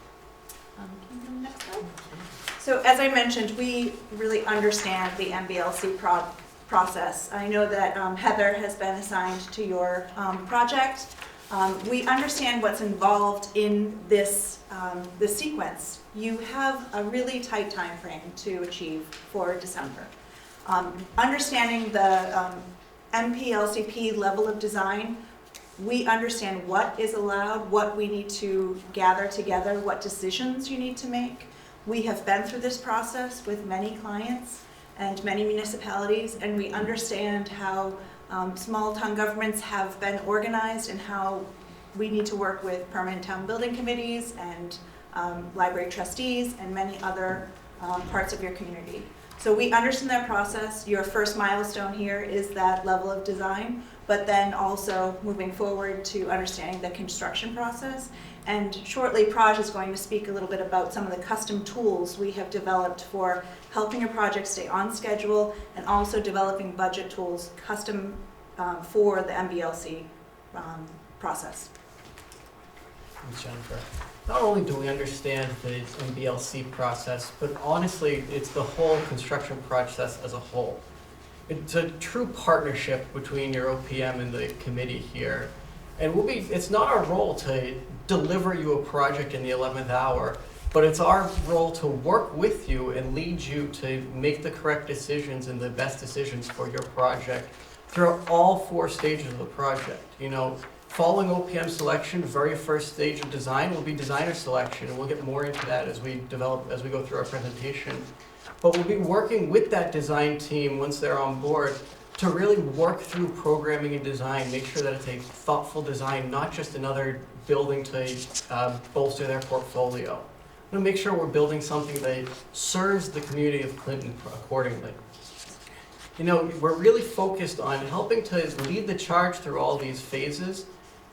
Can you go to the next slide? So as I mentioned, we really understand the MBLC process. I know that Heather has been assigned to your project. We understand what's involved in this sequence. You have a really tight time frame to achieve for December. Understanding the MPLCP level of design, we understand what is allowed, what we need to gather together, what decisions you need to make. We have been through this process with many clients and many municipalities, and we understand how small town governments have been organized and how we need to work with permanent town building committees and library trustees and many other parts of your community. So we understand that process. Your first milestone here is that level of design, but then also moving forward to understanding the construction process. And shortly, Praj is going to speak a little bit about some of the custom tools we have developed for helping your project stay on schedule and also developing budget tools custom for the MBLC process. Thanks, Jennifer. Not only do we understand the MBLC process, but honestly, it's the whole construction process as a whole. It's a true partnership between your OPM and the committee here. And it's not our role to deliver you a project in the 11th hour, but it's our role to work with you and lead you to make the correct decisions and the best decisions for your project throughout all 4 stages of the project. You know, following OPM selection, very first stage of design will be designer selection, and we'll get more into that as we go through our presentation. But we'll be working with that design team once they're on board to really work through programming and design, make sure that it's a thoughtful design, not just another building to bolster their portfolio. We'll make sure we're building something that serves the community of Clinton accordingly. You know, we're really focused on helping to lead the charge through all these phases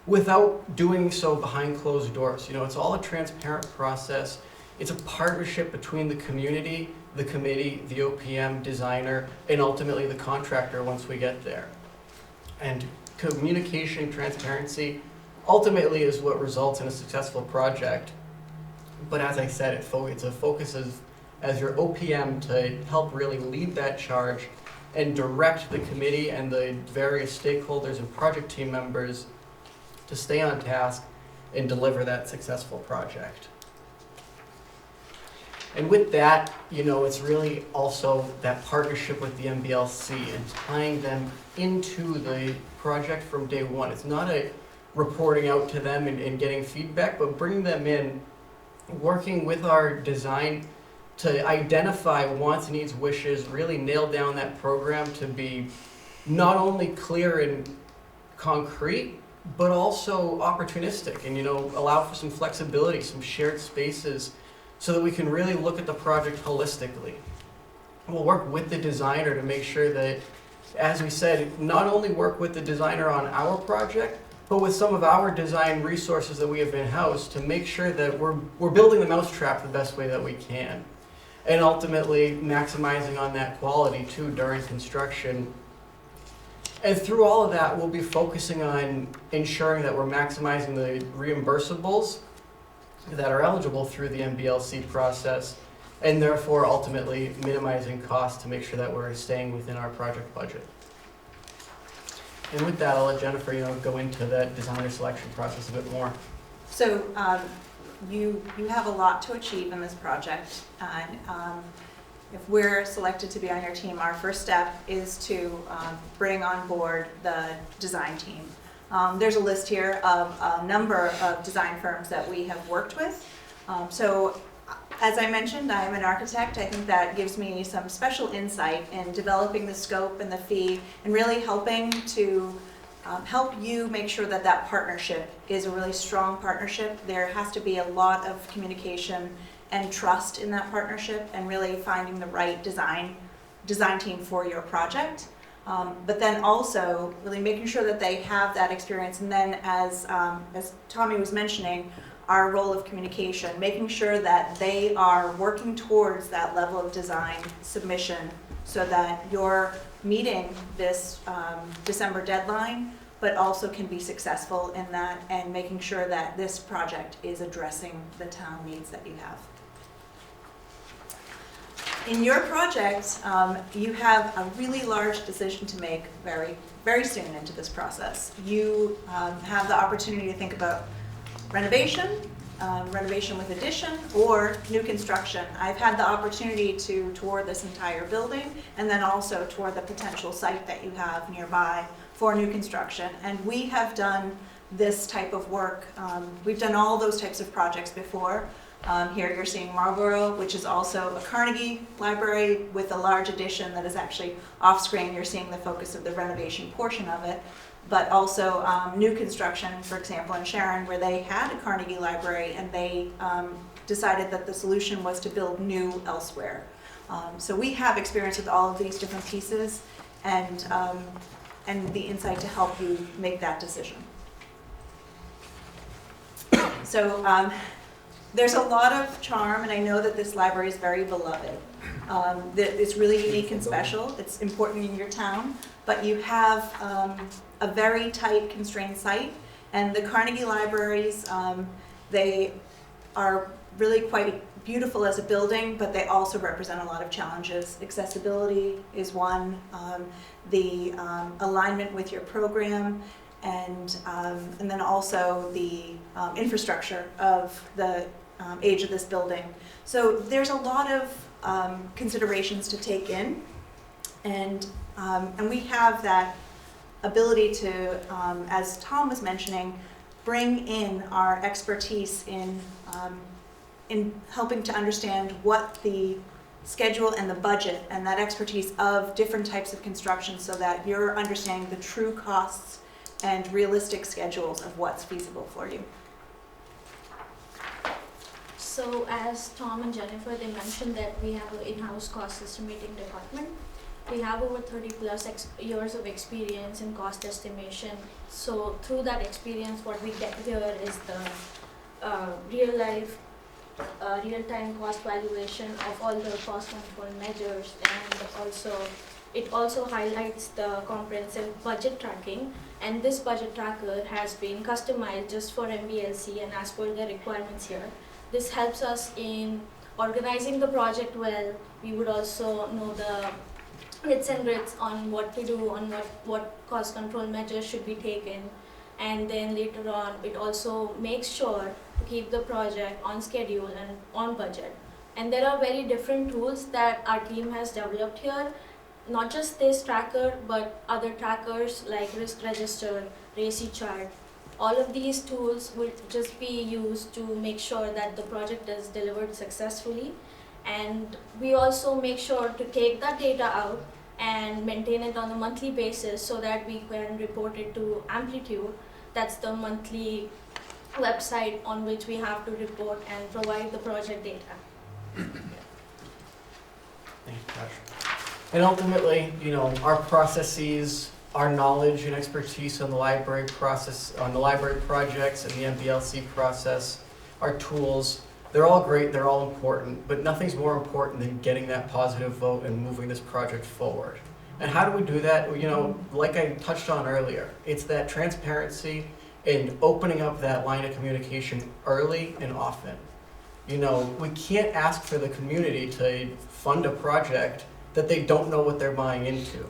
without doing so behind closed doors. You know, it's all a transparent process. It's a partnership between the community, the committee, the OPM, designer, and ultimately the contractor once we get there. And communication, transparency, ultimately is what results in a successful project. But as I said, it's a focus as your OPM to help really lead that charge and direct the committee and the various stakeholders and project team members to stay on task and deliver that successful project. And with that, it's really also that partnership with the MBLC and tying them into the project from day one. It's not a reporting out to them and getting feedback, but bringing them in, working with our design to identify wants, needs, wishes, really nail down that program to be not only clear and concrete, but also opportunistic and, allow for some flexibility, some shared spaces so that we can really look at the project holistically. We'll work with the designer to make sure that, as we said, not only work with the designer on our project, but with some of our design resources that we have in-house to make sure that we're building the mousetrap the best way that we can. And ultimately maximizing on that quality too during construction. And through all of that, we'll be focusing on ensuring that we're maximizing the reimbursables that are eligible through the MBLC process, and therefore ultimately minimizing costs to make sure that we're staying within our project budget. And with that, I'll let Jennifer, go into that designer selection process a bit more. So you have a lot to achieve in this project, and if we're selected to be on your team, our first step is to bring on board the design team. There's a list here of a number of design firms that we have worked with. So as I mentioned, I am an architect. I think that gives me some special insight in developing the scope and the fee and really helping to help you make sure that that partnership is a really strong partnership. There has to be a lot of communication and trust in that partnership and really finding the right design team for your project. But then also really making sure that they have that experience. And then as Tommy was mentioning, our role of communication, making sure that they are working towards that level of design submission so that you're meeting this December deadline, but also can be successful in that and making sure that this project is addressing the town needs that you have. In your project, you have a really large decision to make very, very soon into this process. You have the opportunity to think about renovation, renovation with addition, or new construction. I've had the opportunity to tour this entire building and then also tour the potential site that you have nearby for new construction. And we have done this type of work. We've done all those types of projects before. Here you're seeing Marlborough, which is also a Carnegie library with a large addition that is actually off screen. You're seeing the focus of the renovation portion of it. But also new construction, for example, in Sharon, where they had a Carnegie library and they decided that the solution was to build new elsewhere. So we have experience with all of these different pieces and the insight to help you make that decision. So there's a lot of charm, and I know that this library is very beloved. It's really unique and special. It's important in your town, but you have a very tight, constrained site, and the Carnegie libraries, they are really quite beautiful as a building, but they also represent a lot of challenges. Accessibility is one, the alignment with your program, and then also the infrastructure of the age of this building. So there's a lot of considerations to take in, and we have that ability to, as Tom was mentioning, bring in our expertise in helping to understand what the schedule and the budget and that expertise of different types of construction so that you're understanding the true costs and realistic schedules of what's feasible for you. So as Tom and Jennifer, they mentioned that we have an in-house cost estimating department. We have over 30 plus years of experience in cost estimation. So through that experience, what we get here is the real-time cost valuation of all the cost control measures, and also It also highlights the comprehensive budget tracking, and this budget tracker has been customized just for MBLC and as per the requirements here. This helps us in organizing the project well. We would also know the hits and grits on what to do, on what cost control measures should be taken. And then later on, it also makes sure to keep the project on schedule and on budget. And there are very different tools that our team has developed here, not just this tracker, but other trackers like Risk Register, RACI Chart. All of these tools will just be used to make sure that the project is delivered successfully. And we also make sure to take that data out and maintain it on a monthly basis so that we can report it to Amplitude. That's the monthly website on which we have to report and provide the project data. Thanks, Josh. And ultimately, you know, our processes, our knowledge and expertise on the library process, on the library projects and the MBLC process, our tools, they're all great, they're all important, but nothing's more important than getting that positive vote and moving this project forward. And how do we do that? You know, like I touched on earlier, it's that transparency and opening up that line of communication early and often. You know, we can't ask for the community to fund a project that they don't know what they're buying into.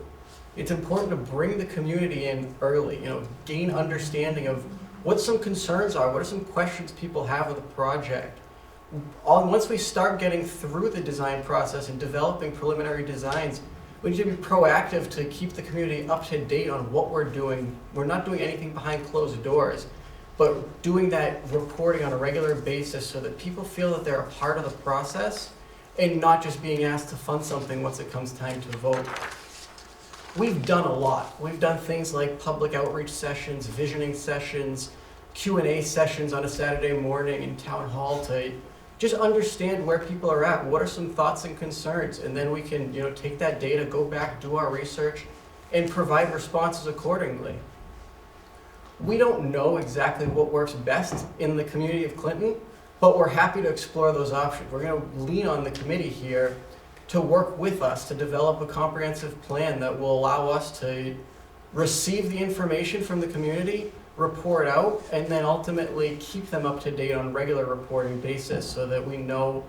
It's important to bring the community in early, you know, gain understanding of what some concerns are, what are some questions people have with the project. Once we start getting through the design process and developing preliminary designs, we need to be proactive to keep the community up to date on what we're doing. We're not doing anything behind closed doors, but doing that reporting on a regular basis so that people feel that they're a part of the process and not just being asked to fund something once it comes time to vote. We've done a lot. We've done things like public outreach sessions, visioning sessions, Q&A sessions on a Saturday morning in town hall to just understand where people are at. What are some thoughts and concerns? And then we can, you know, take that data, go back, do our research, and provide responses accordingly. We don't know exactly what works best in the community of Clinton, but we're happy to explore those options. We're going to lean on the committee here to work with us to develop a comprehensive plan that will allow us to receive the information from the community, report out, and then ultimately keep them up to date on a regular reporting basis so that we know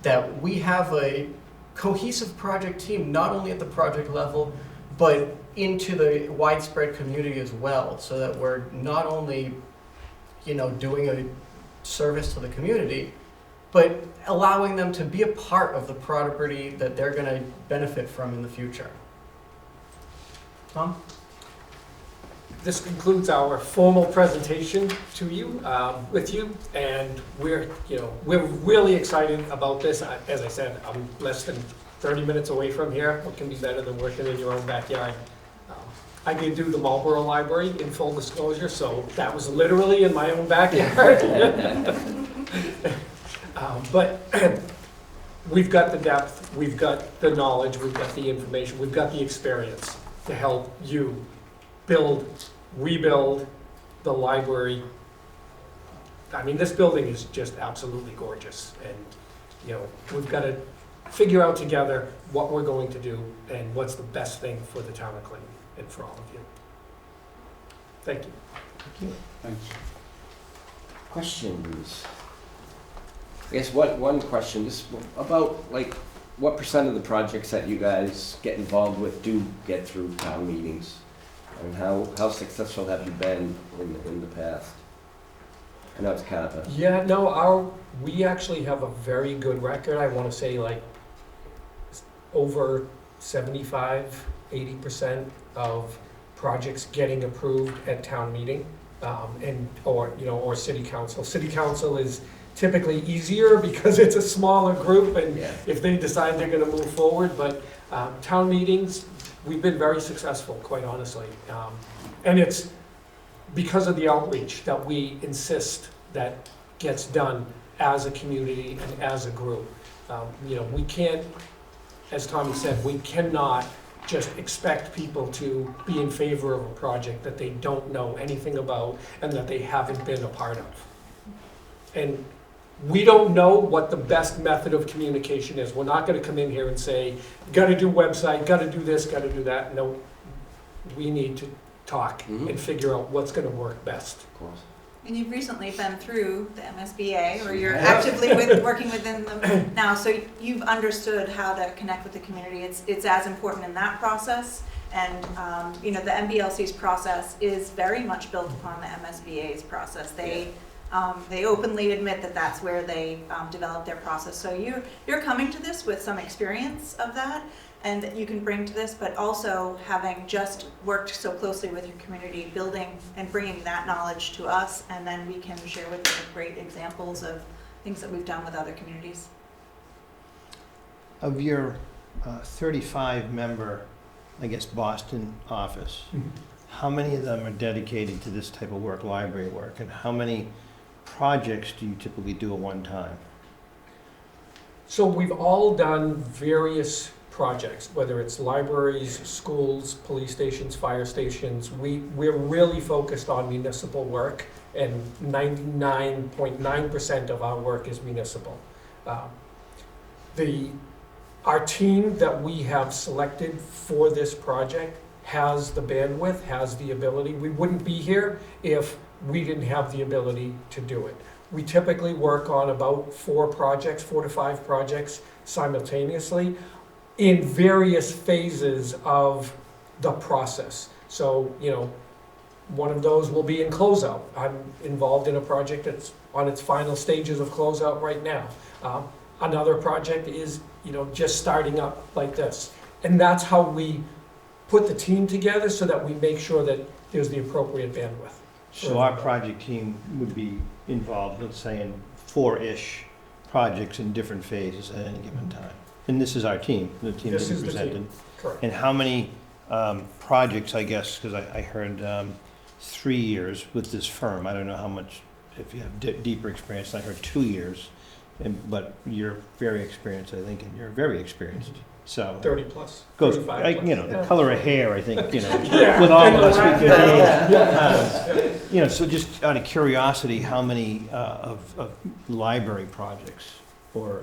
that we have a cohesive project team, not only at the project level, but into the widespread community as well, so that we're not only, you know, doing a service to the community, but allowing them to be a part of the property that they're going to benefit from in the future. Tom? This concludes our formal presentation to you, with you, and we're really excited about this. As I said, I'm less than 30 minutes away from here. What can be better than working in your own backyard? I did do the Marlboro Library in full disclosure, so that was literally in my own backyard. But we've got the depth, we've got the knowledge, we've got the information, we've got the experience to help you rebuild the library. I mean, this building is just absolutely gorgeous, and you know, we've got to figure out together what we're going to do and what's the best thing for the town of Clinton and for all of you. Thank you. Thank you. Thanks. Questions? I guess one question is about, like, what % of the projects that you guys get involved with do get through town meetings? And how successful have you been in the past? I know it's kind of a... Yeah, no, we actually have a very good record. I want to say like over 75, 80% of projects getting approved at town meeting, or city council. City council is typically easier because it's a smaller group, and if they decide they're going to move forward, but town meetings, we've been very successful, quite honestly. And it's because of the outreach that we insist that gets done as a community and as a group. We can't, as Tommy said, we cannot just expect people to be in favor of a project that they don't know anything about and that they haven't been a part of. And We don't know what the best method of communication is. We're not gonna come in here and say, gotta do website, gotta do this, gotta do that. No, we need to talk Mhm. and figure out what's gonna work best. Of course. And you've recently been through the MSBA, or you're Yeah. actively working within them now, so you've understood how to connect with the community. It's as important in that process. And, you know, the MBLC's process is very much built upon the MSBA's process. They openly admit that that's where they develop their process. So you're coming to this with some experience of that, and that you can bring to this, but also having just worked so closely with your community, building and bringing that knowledge to us, and then we can share with you great examples of things that we've done with other communities. Of your 35-member, I guess, Boston office, how many of them are dedicated to this type of work, library work, and how many projects do you typically do at one time? So we've all done various projects, whether it's libraries, schools, police stations, fire stations. We're really focused on municipal work, and 99.9% of our work is municipal. Our team that we have selected for this project has the bandwidth, has the ability. We wouldn't be here if we didn't have the ability to do it. We typically work on about 4 to 5 projects simultaneously in various phases of the process. So, you know, one of those will be in closeout. I'm involved in a project that's on its final stages of closeout right now. Another project is, you know, just starting up like this. And that's how we put the team together, so that we make sure that there's the appropriate bandwidth. So our project team would be involved, let's say, in 4-ish projects in different phases at any given time. And this is our team, the team that This you is the team. presented. Correct. And how many projects, I guess, because I heard 3 years with this firm. I don't know how much, if you have deeper experience. I heard 2 years, but you're very experienced, I think, and you're very experienced. So 30 plus. goes, 35 plus. you know, the Yeah. color of hair, I think, you know, Yeah. with all of us, we can Yeah. gauge. You know, so just out of curiosity, how many of library projects or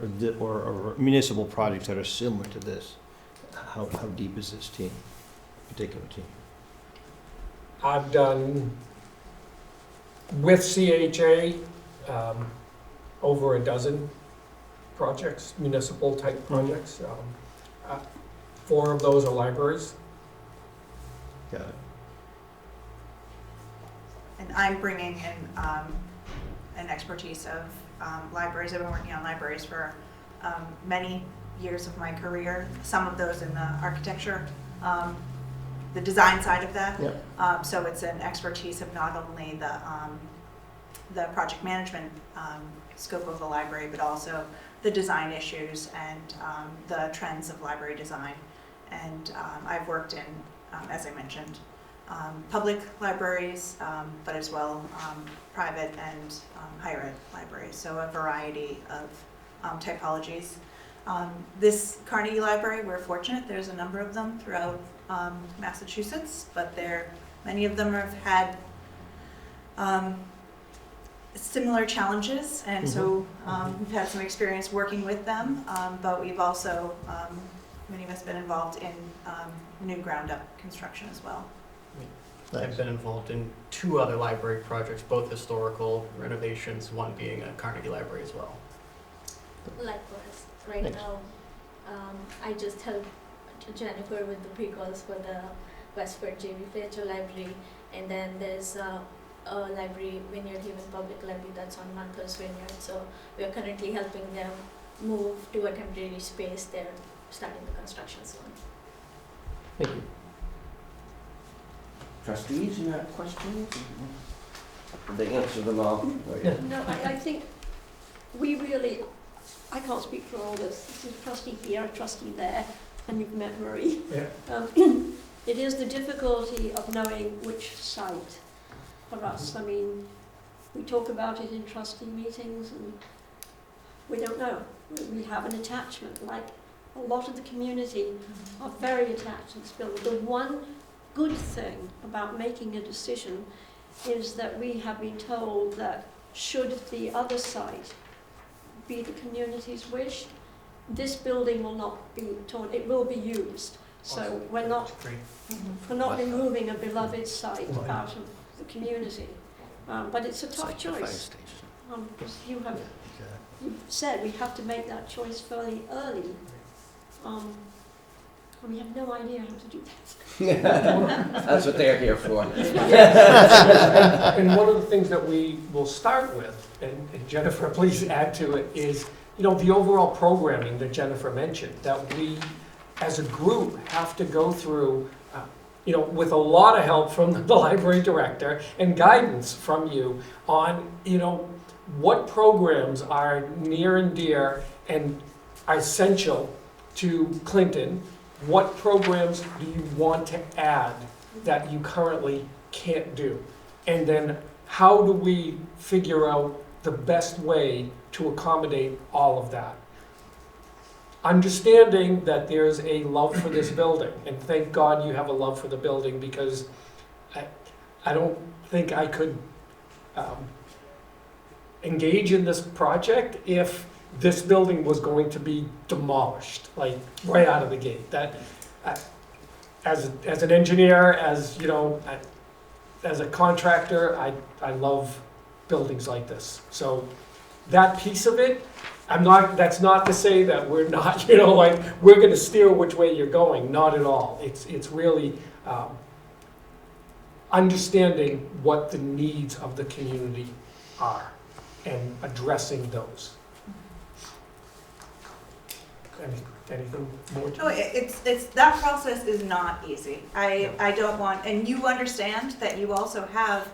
municipal projects that are similar to this, how deep is this team, particular team? I've done, with CHA, over a dozen projects, municipal type projects. 4 of those are libraries. Got it. And I'm bringing in an expertise of libraries. I've been working on libraries for many years of my career, some of those in the architecture, the design side of that. Yep. So it's an expertise of not only the project management scope of the library, but also the design issues and the trends of library design. And I've worked in, as I mentioned, public libraries, but as well private and higher ed libraries, so a variety of typologies. This Carnegie Library, we're fortunate, there's a number of them throughout Massachusetts, but many of them have had similar challenges, and so we've had some experience working with them, but we've also, many of us been involved in new ground-up construction as well. I've been involved in 2 other library projects, both historical renovations, one being a Carnegie Library as well. Likewise, right Thanks. now, I just helped Jennifer with the pre-calls for the Westford J.B. Fletcher Library, and then there's a library, Vineyard Haven Public Library, that's on Martha's Vineyard. So we are currently helping them move to a temporary space. They're starting the construction soon. Thank you. Trustees, you have questions? Did they answer them all? No, I think we really, I can't speak for all this. This is a trustee here, a trustee there, and you've met Marie. Yeah. It is the difficulty of knowing which site for us. I mean, we talk about it in trustee meetings and we don't know. We have an attachment, like a lot of the community are very attached to this building. The one good thing about making a decision is that we have been told that should the other site be the community's wish, this building will not be torn, it will be used. So we're not removing a beloved site out of the community. But it's a tough choice. Because you said we have to make that choice fairly early. And we have no idea how to do that. That's what they're here for. And one of the things that we will start with, and Jennifer, please add to it, is, you know, the overall programming that Jennifer mentioned, that we, as a group, have to go through, you know, with a lot of help from the library director and guidance from you on, you know, what programs are near and dear and are essential to Clinton. What programs do you want to add that you currently can't do? And then how do we figure out the best way to accommodate all of that? Understanding that there's a love for this building, and thank God you have a love for the building, because I don't think I could engage in this project if this building was going to be demolished, like right out of the gate. That, as an engineer, as you know, as a contractor, I love buildings like this. So that piece of it, that's not to say that we're not, you know, like we're going to steer which way you're going. Not at all. It's really understanding what the needs of the community are and addressing those. Anything more? No, it's that process is not easy. I don't want, and you understand that you also have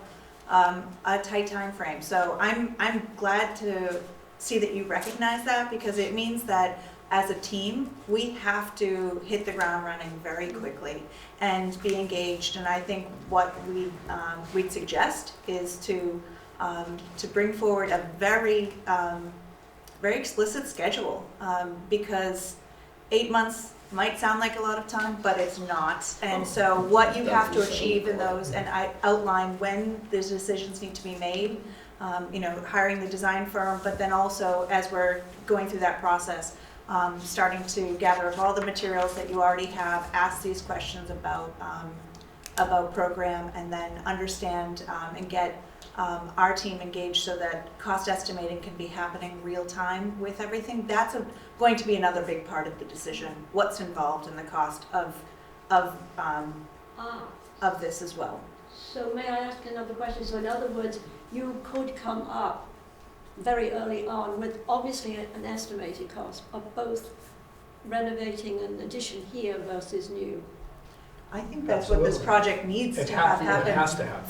a tight time frame. So I'm glad to see that you recognize that, because it means that as a team we have to hit the ground running very quickly and be engaged. And I think what we'd suggest is to bring forward a very explicit schedule, because 8 months might sound like a lot of time, but it's not. And so what you have to achieve in those, and I outline when those decisions need to be made, you know, hiring the design firm, but then also as we're going through that process, starting to gather up all the materials that you already have, ask these questions about program, and then understand and get our team engaged so that cost estimating can be happening real time with everything. That's going to be another big part of the decision, what's involved in the cost of this as well. So may I ask another question? So in other words, you could come up very early on with obviously an estimated cost of both renovating an addition here versus new. I think that's what this project needs to have happen. It has to happen.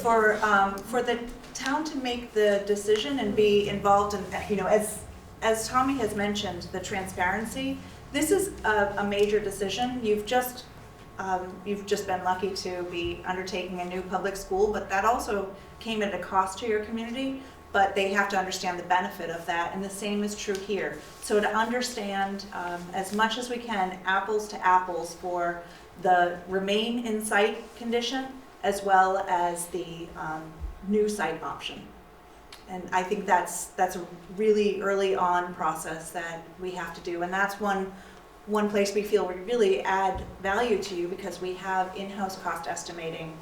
For the town to make the decision and be involved in, you know, as Tommy has mentioned, the transparency. This is a major decision. You've just been lucky to be undertaking a new public school, but that also came at a cost to your community. But they have to understand the benefit of that, and the same is true here. So to understand as much as we can, apples to apples, for the remain in site condition as well as the new site option. And I think that's a really early on process that we have to do, and that's one place we feel we really add value to you, because we have in-house cost estimating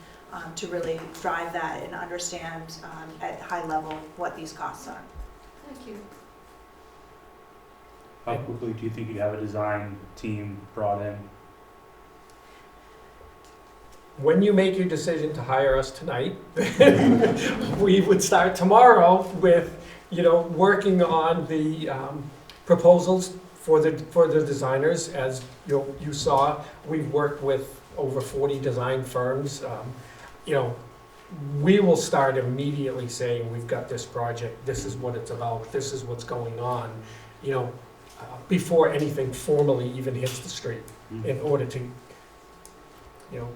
to really drive that and understand at high level what these costs are. Thank you. How quickly do you think you'd have a design team brought in? When you make your decision to hire us tonight, we would start tomorrow with, you know, working on the proposals for the designers. As you saw, we've worked with over 40 design firms. You know, we will start immediately saying, we've got this project, this is what it's about, this is what's going on, you know, before anything formally even hits the street, in order to, you know,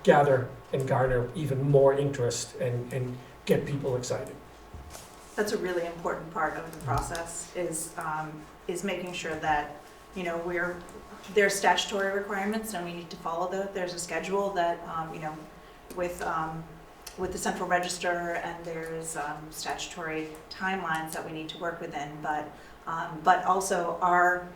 gather and garner even more interest and get people excited. That's a really important part of the process, is making sure that, you know, there's statutory requirements and we need to follow there's a schedule that, you know, with the central register, and there's statutory timelines that we need to work within. But but also our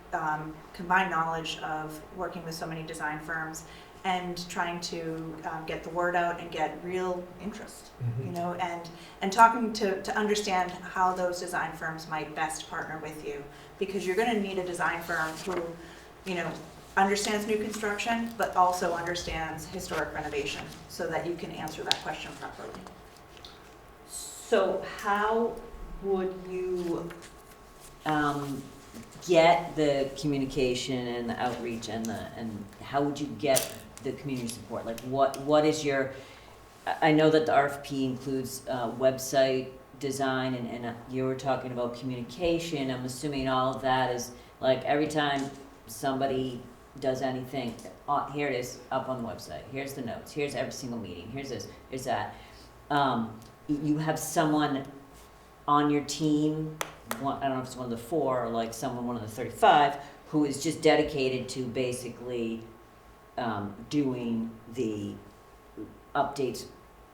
combined knowledge of working with so many design firms and trying to get the word out and get real interest, you know, and talking to understand how those design firms might best partner with you, because you're going to need a design firm who, you know, understands new construction but also understands historic renovation, so that you can answer that question properly. So how would you get the communication and the outreach and how would you get the community support? Like what is your, I know that the RFP includes website design and you were talking about communication. I'm assuming all of that is like every time somebody does anything, here it is up on the website, here's the notes, here's every single meeting, here's this, here's that. You have someone on your team, I don't know if it's one of the 4 or like someone, one of the 35, who is just dedicated to basically doing the updates,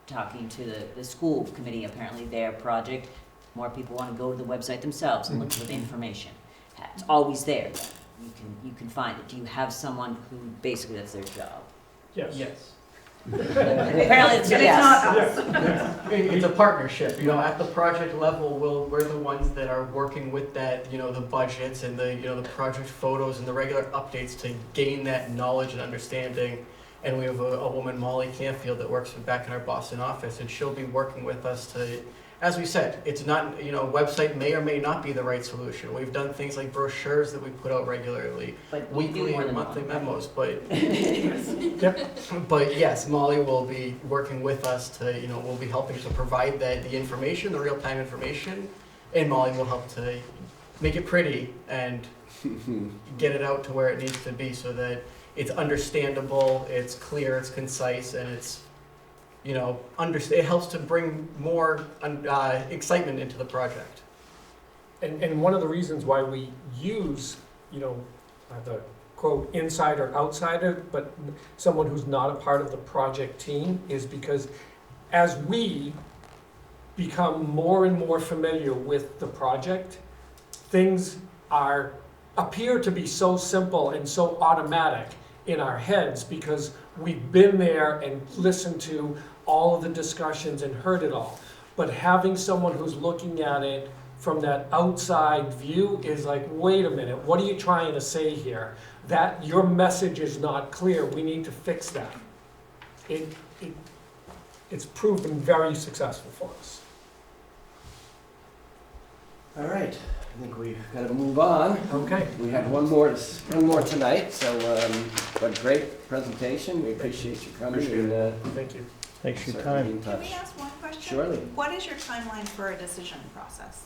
talking to the school committee, apparently their project. More people want to go to the website themselves and look for the information. It's always there. You can find it. Do you have someone who basically that's their job? Yes. Apparently it's And yes. it's not us. It's a partnership, you know, at the project level, we're the ones that are working with that, you know, the budgets and the, you know, the project photos and the regular updates to gain that knowledge and understanding. And we have a woman, Molly Canfield, that works back in our Boston office, and she'll be working with us to, as we said, it's not, you know, a website may or may not be the right solution. We've done things like brochures that we put out regularly, But we do weekly more and than monthly one. memos, but but yes, Molly will be working with us to, you know, we'll be helping to provide the information, the real-time information, and Molly will help to make it pretty and get it out to where it needs to be so that it's understandable, it's clear, it's concise, and it's, you know, it helps to bring more excitement into the project. And one of the reasons why we use, you know, the quote insider, outsider, but someone who's not a part of the project team is because as we become more and more familiar with the project, things appear to be so simple and so automatic in our heads because we've been there and listened to all of the discussions and heard it all. But having someone who's looking at it from that outside view is like, wait a minute, what are you trying to say here? That your message is not clear, we need to fix that. It's proven very successful for us. All right, I think we've got to move on. Okay. We had one more tonight, so but great presentation. We appreciate you coming. Thank you. Thanks for your certainly time. be in Can touch. we ask one question? Surely. What is your timeline for a decision process?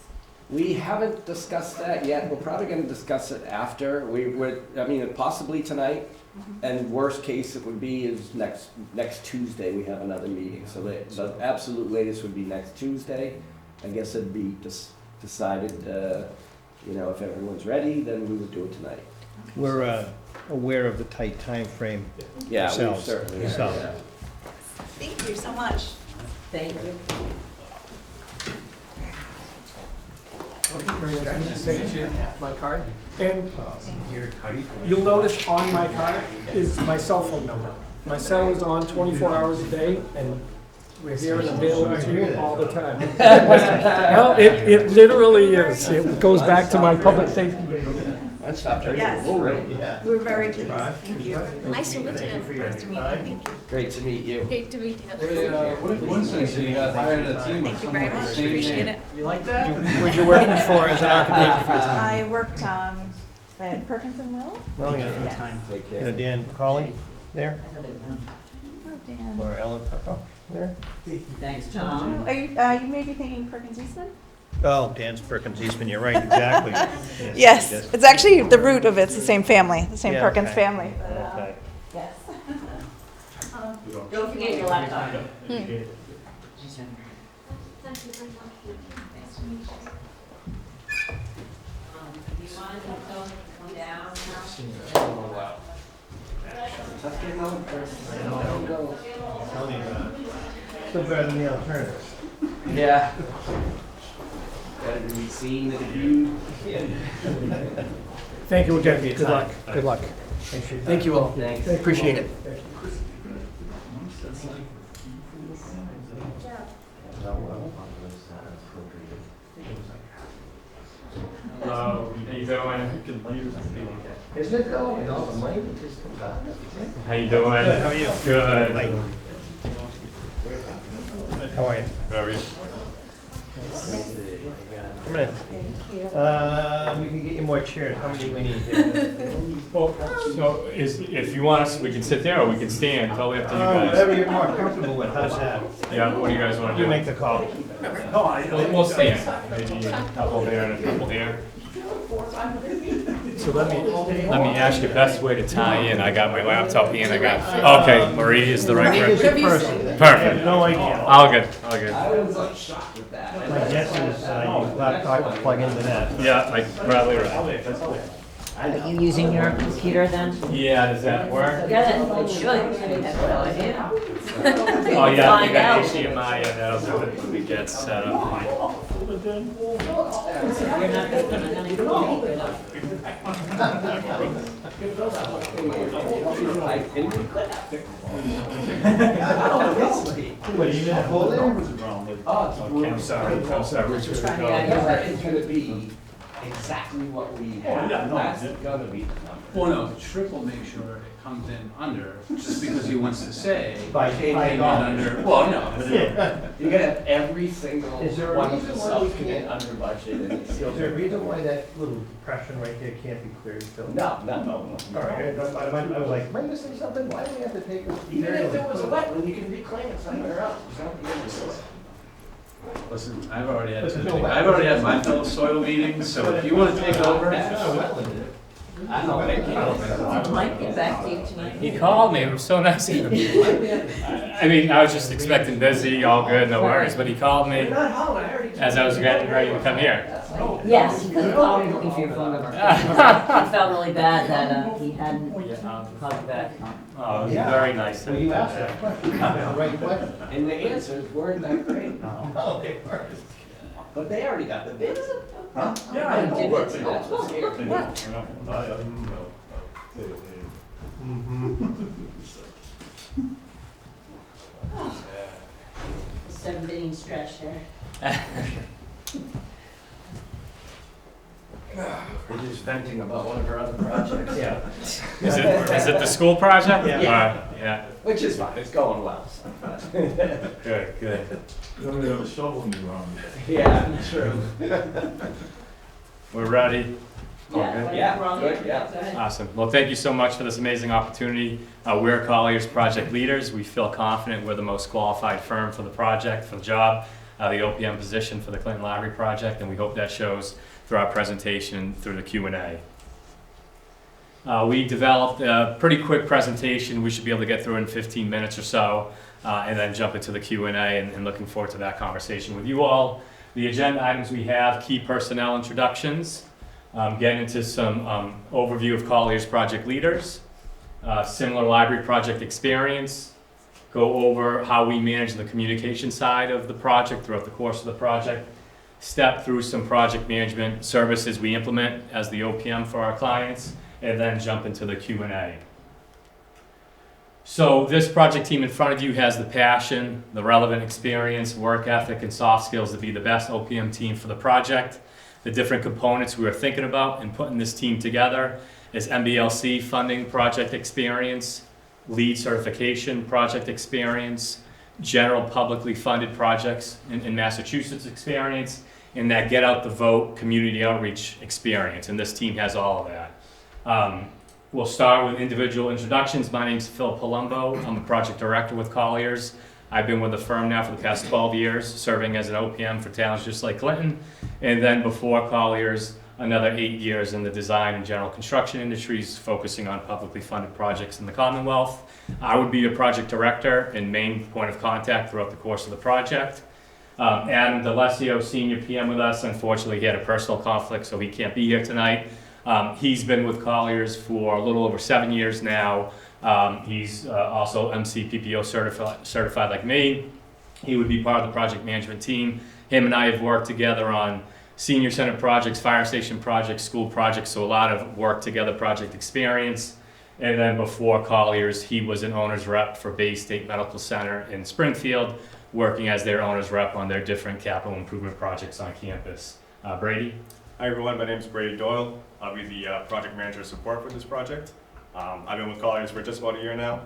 We haven't discussed that yet. We're probably going to discuss it after. We would, I mean, possibly tonight. And worst case it would be is next Tuesday we have another meeting. So the absolute latest would be next Tuesday. I guess it'd be decided, you know, if everyone's ready, then we would do it tonight. We're aware of the tight time frame. Yeah, we Ourselves. certainly are, So- yeah. Thank you so much. Thank you. Very nice to meet you. My card. And you'll notice on my card is my cell phone number. My cell is on 24 hours a day, and we're here and available to you all the time. Well, it literally is. It goes back to my public safety days. Yes, we're very pleased. Thank you. Nice to meet you. Nice to meet you. Thank you. Great to meet you. Great to meet you. What a coincidence, you got hired a team Thank you very much. Appreciate it. You like that? Where'd you work before as an architect? I worked at Perkins and Will. Well, yeah. Yes. Take You know care. Dan Colley there, Oh, Dan. or Ellen Tucker there? Thanks, Oh, Tom. are you maybe thinking Perkins Eastman? Oh, Dan's Perkins Eastman, you're right, exactly. Yes, it's actually the root of it's the same family, the same Yeah, Perkins okay. family. Okay. Yes. Don't forget your laptop. Thank you very much. Nice to meet you. Do you want to come down now? Tough getting on first. Go. Still better than the alternative. Yeah. better to be seen than viewed. Thank you again. Good Good luck. Good luck. Thank you all. Thanks. Appreciate it. Hello, how you doing? Isn't it though? And all the money that just comes out. How you doing? Good, how are you? Good. How are you? How are you? Come in. We can get you more chairs. How many do we need? Well, so if you want us, we can sit there or we can stand, totally up to you guys. Whatever you're more comfortable with, how's that? Yeah, what do you guys want to You do? make the call. We'll stand. Maybe a couple there and a couple here. So let me ask you, best way to tie in, I got my laptop and I got, okay, Marie is the right Marie is person. the person. I Perfect. have no idea. All good, all good. I was like shocked with that. My guess is your laptop will plug into that. Yeah, like probably right. Are you using your computer then? Yeah, does that work? Yeah, it should. I have no idea. Oh, yeah, Find you got out. HDMI, and that'll do it when we get set up. You're not gonna What, are you gonna hold it? I'm sorry, which was the code? It's gonna be exactly what we have. That's gonna be the number. Well, no, Tripp will make sure it comes in under, just because he wants to say. By came in under, well, no, but You're gonna have every single Is there a one of reason the why stuff we come in can't- under budget and it's Is still. there a reason why that little depression right there can't be cleared still? No. All right, I was like, am I missing something? Why do we have to take this? Even if there was a wetland, you can reclaim it somewhere else. It's not the end of the world. listen, I've already had, But there's no I've already had my fellow soil meetings, so if you wanna take over. I don't think, I might get back to you tonight. He called me, it was so nice of him. I mean, I was just expecting busy, all good, no worries, but he called me as I was getting ready to come here. Yes, because I was looking for your phone number. I felt really bad that he hadn't called you back. Oh, it was very nice. Well, you asked that question, the right question. and the answers weren't that great. Okay, perfect. But they already got the bids. Yeah, I know, but that's what scared me. Seven inning stretch there. We're just venting about one of our other projects. Yeah. Is it the school project? Yeah. Yeah, Which is fine, it's going well. So. good, good. You only have a shovel in your arm. Yeah, true. We're ready. Yeah, good, yeah. Awesome. Well, thank you so much for this amazing opportunity. We're Colliers project leaders. We feel confident we're the most qualified firm for the project, for the job, the OPM position for the Clinton Library project, and we hope that shows through our presentation, through the Q&A. We developed a pretty quick presentation we should be able to get through in 15 minutes or so, and then jump into the Q&A, and looking forward to that conversation with you all. The agenda items we have: key personnel introductions, get into some overview of Colliers project leaders, similar library project experience, go over how we manage the communication side of the project throughout the course of the project, step through some project management services we implement as the OPM for our clients, and then jump into the Q&A. So this project team in front of you has the passion, the relevant experience, work ethic, and soft skills to be the best OPM team for the project. The different components we were thinking about in putting this team together is MBLC funding project experience, LEED certification project experience, general publicly funded projects in Massachusetts experience, and that get out the vote community outreach experience, and this team has all of that. We'll start with individual introductions. My name's Phil Palumbo. I'm a project director with Colliers. I've been with the firm now for the past 12 years, serving as an OPM for towns just like Clinton, and then before Colliers, another 8 years in the design and general construction industries, focusing on publicly funded projects in the Commonwealth. I would be a project director and main point of contact throughout the course of the project. Adam D'Alessio, senior PM with us, unfortunately he had a personal conflict, so he can't be here tonight. He's been with Colliers for a little over 7 years now. He's also MCPPO certified like me. He would be part of the project management team. Him and I have worked together on senior center projects, fire station projects, school projects, so a lot of work together project experience. And then before Colliers, he was an owner's rep for Bay State Medical Center in Springfield, working as their owner's rep on their different capital improvement projects on campus. Brady? Hi everyone, my name is Brady Doyle. I'll be the project manager of support for this project. I've been with Colliers for just about a year now.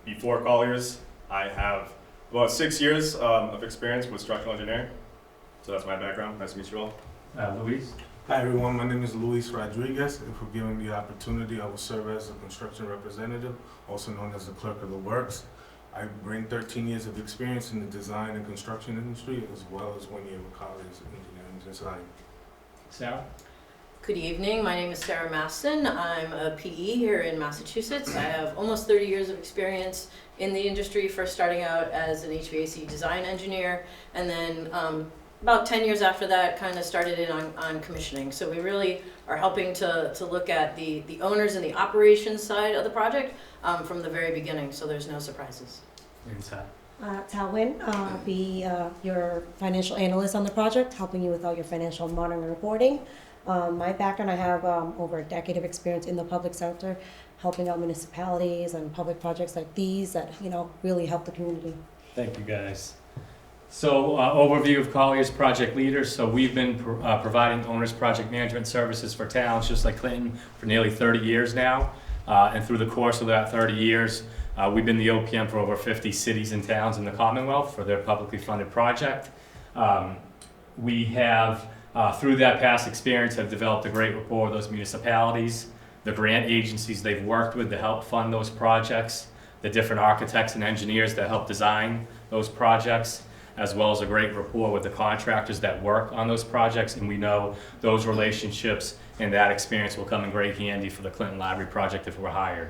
Before Colliers, I have about 6 years of experience with structural engineering. So that's my background. Nice to meet you all. Luis? Hi everyone, my name is Luis Rodriguez, and for giving me the opportunity, I will serve as a construction representative, also known as the clerk of the works. I bring 13 years of experience in the design and construction industry, as well as 1 year with Colliers Engineering Design. Sarah? Good evening, my name is Sarah Maston. I'm a PE here in Massachusetts. I have almost 30 years of experience in the industry, first starting out as an HVAC design engineer, and then about 10 years after that kind of started in on commissioning. So we really are helping to look at the owners and the operations side of the project from the very beginning, so there's no surprises. Talwin, I'll be your financial analyst on the project, helping you with all your financial modeling and reporting. My background, I have over a decade of experience in the public sector, helping out municipalities and public projects like these that, you know, really help the community. Thank you, guys. So, overview of Colliers project leaders. So we've been providing owners project management services for towns just like Clinton for nearly 30 years now. And through the course of that 30 years, we've been the OPM for over 50 cities and towns in the Commonwealth for their publicly funded project. We have, through that past experience, have developed a great rapport with those municipalities, the grant agencies they've worked with to help fund those projects, the different architects and engineers that help design those projects, as well as a great rapport with the contractors that work on those projects, and we know those relationships and that experience will come in great handy for the Clinton Library project if we're hired.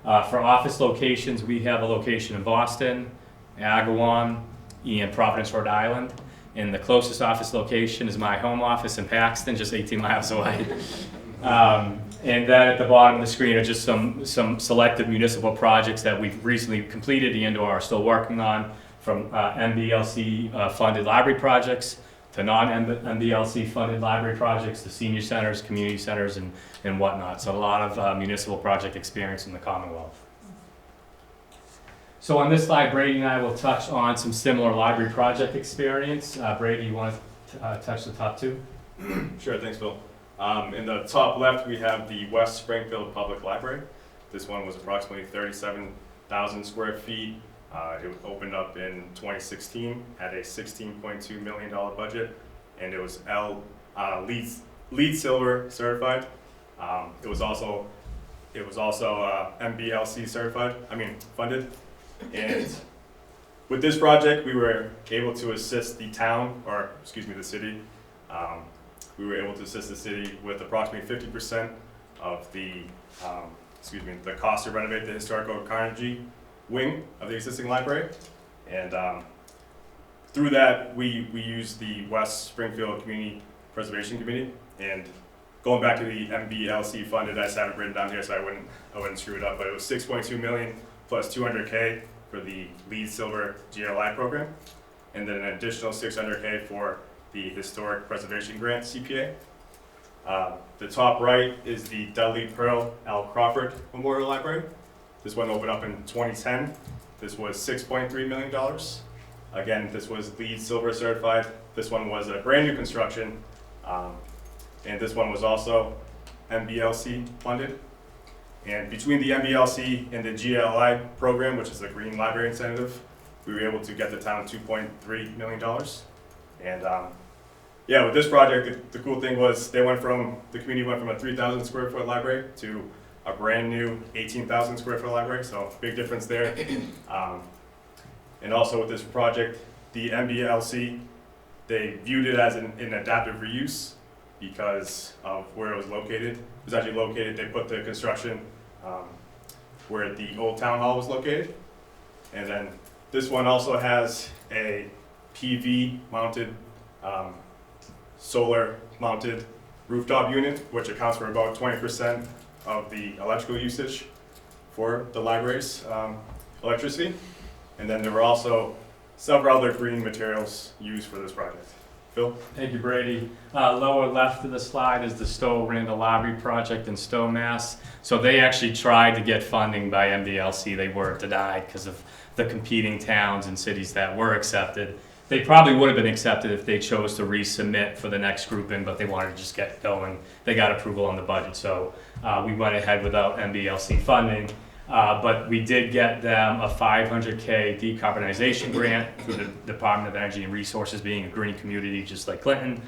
For office locations, we have a location in Boston, Agawam, and Providence, Rhode Island, and the closest office location is my home office in Paxton, just 18 miles away. And then at the bottom of the screen are just some selected municipal projects that we've recently completed and or are still working on, from MBLC funded library projects to non-MBLC funded library projects to senior centers, community centers, and whatnot. So a lot of municipal project experience in the Commonwealth. So on this slide, Brady and I will touch on some similar library project experience. Brady, you want to touch the top two? Sure, thanks, Bill. In the top left, we have the West Springfield Public Library. This one was approximately 37,000 square feet. It opened up in 2016, had a $16.2 million budget, and it was LEED Silver certified. It was also MBLC certified. Funded. And with this project, we were able to assist the town, or excuse me, the city. We were able to assist the city with approximately 50% of the cost to renovate the historical Carnegie wing of the existing library. And through that, we used the West Springfield Community Preservation Committee. And going back to the MBLC funded, I just have it written down here so I wouldn't screw it up, but it was $6.2 million plus $200K for the LEED Silver GLI program, and then an additional $600K for the Historic Preservation Grant CPA. The top right is the Dudley Pearl L. Crawford Memorial Library. This one opened up in 2010. This was $6.3 million. Again, this was LEED Silver certified. This one was a brand new construction, and this one was also MBLC funded. And between the MBLC and the GLI program, which is the Green Library Incentive, we were able to get the town $2.3 million. And with this project, the cool thing was the community went from a 3,000 square foot library to a brand new 18,000 square foot library, so big difference there. And also with this project, the MBLC, they viewed it as an adaptive reuse because of where it was located. It was actually located, they put the construction where the old town hall was located. And then this one also has a PV mounted, solar mounted rooftop unit, which accounts for about 20% of the electrical usage for the library's electricity. And then there were also several other green materials used for this project. Phil? Thank you, Brady. Lower left of the slide is the Stowe Randall Library project in Stowe, Mass. So they actually tried to get funding by MDLC. They were denied because of the competing towns and cities that were accepted. They probably would have been accepted if they chose to resubmit for the next grouping, but they wanted to just get going. They got approval on the budget, so we went ahead without MDLC funding. But we did get them a $500K decarbonization grant through the Department of Energy and Resources, being a green community just like Clinton,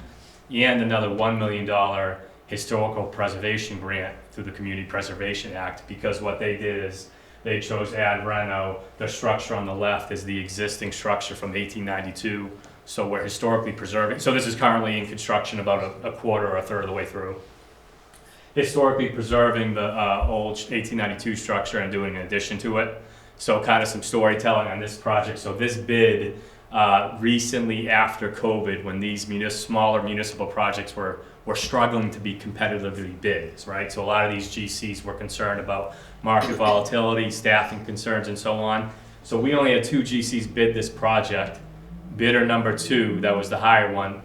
and another $1 million historical preservation grant through the Community Preservation Act, because what they did is they chose Ad Reno. The structure on the left is the existing structure from 1892, so we're historically preserving. So this is currently in construction about a quarter or a third of the way through. Historically preserving the old 1892 structure and doing an addition to it. So kind of some storytelling on this project. So this bid recently after COVID, when these smaller municipal projects were struggling to be competitively bid, right? So a lot of these GCs were concerned about market volatility, staffing concerns, and so on. So we only had 2 GCs bid this project. Bidder number 2, that was the higher one,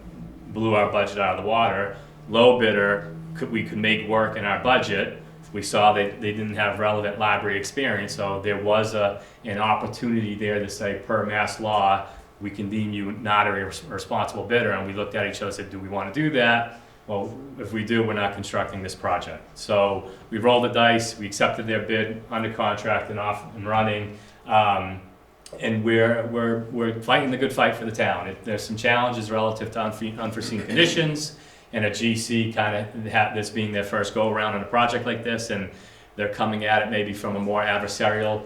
blew our budget out of the water. Low bidder, we could make work in our budget. We saw that they didn't have relevant library experience, so there was an opportunity there to say, per mass law, we can deem you not a responsible bidder. And we looked at each other and said, do we want to do that? Well, if we do, we're not constructing this project. So we rolled the dice, we accepted their bid, under contract and off and running. And we're fighting the good fight for the town. There's some challenges relative to unforeseen conditions, and a GC kind of this being their first go around on a project like this, and they're coming at it maybe from a more adversarial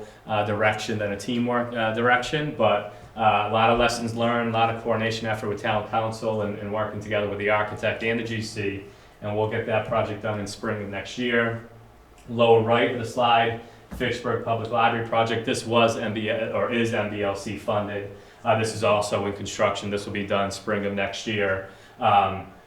direction than a teamwork direction, but a lot of lessons learned, a lot of coordination effort with town council and working together with the architect and the GC, and we'll get that project done in spring of next year. Lower right of the slide, Fitchburg Public Library project. This was is MDLC funded. This is also in construction. This will be done spring of next year.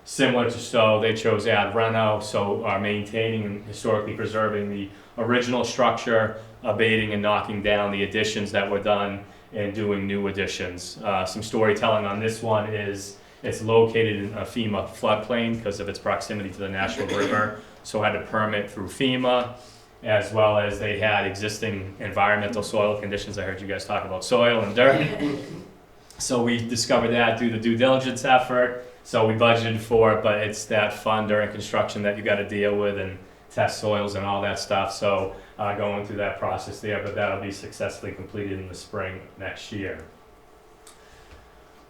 Similar to Stowe, they chose Ad Reno, so are maintaining and historically preserving the original structure, abating and knocking down the additions that were done, and doing new additions. Some storytelling on this one is it's located in a FEMA floodplain because of its proximity to the National River, so had a permit through FEMA, as well as they had existing environmental soil conditions. I heard you guys talk about soil and dirt. So we discovered that through the due diligence effort. So we budgeted for it, but it's that fun during construction that you got to deal with and test soils and all that stuff. So going through that process there, but that'll be successfully completed in the spring next year.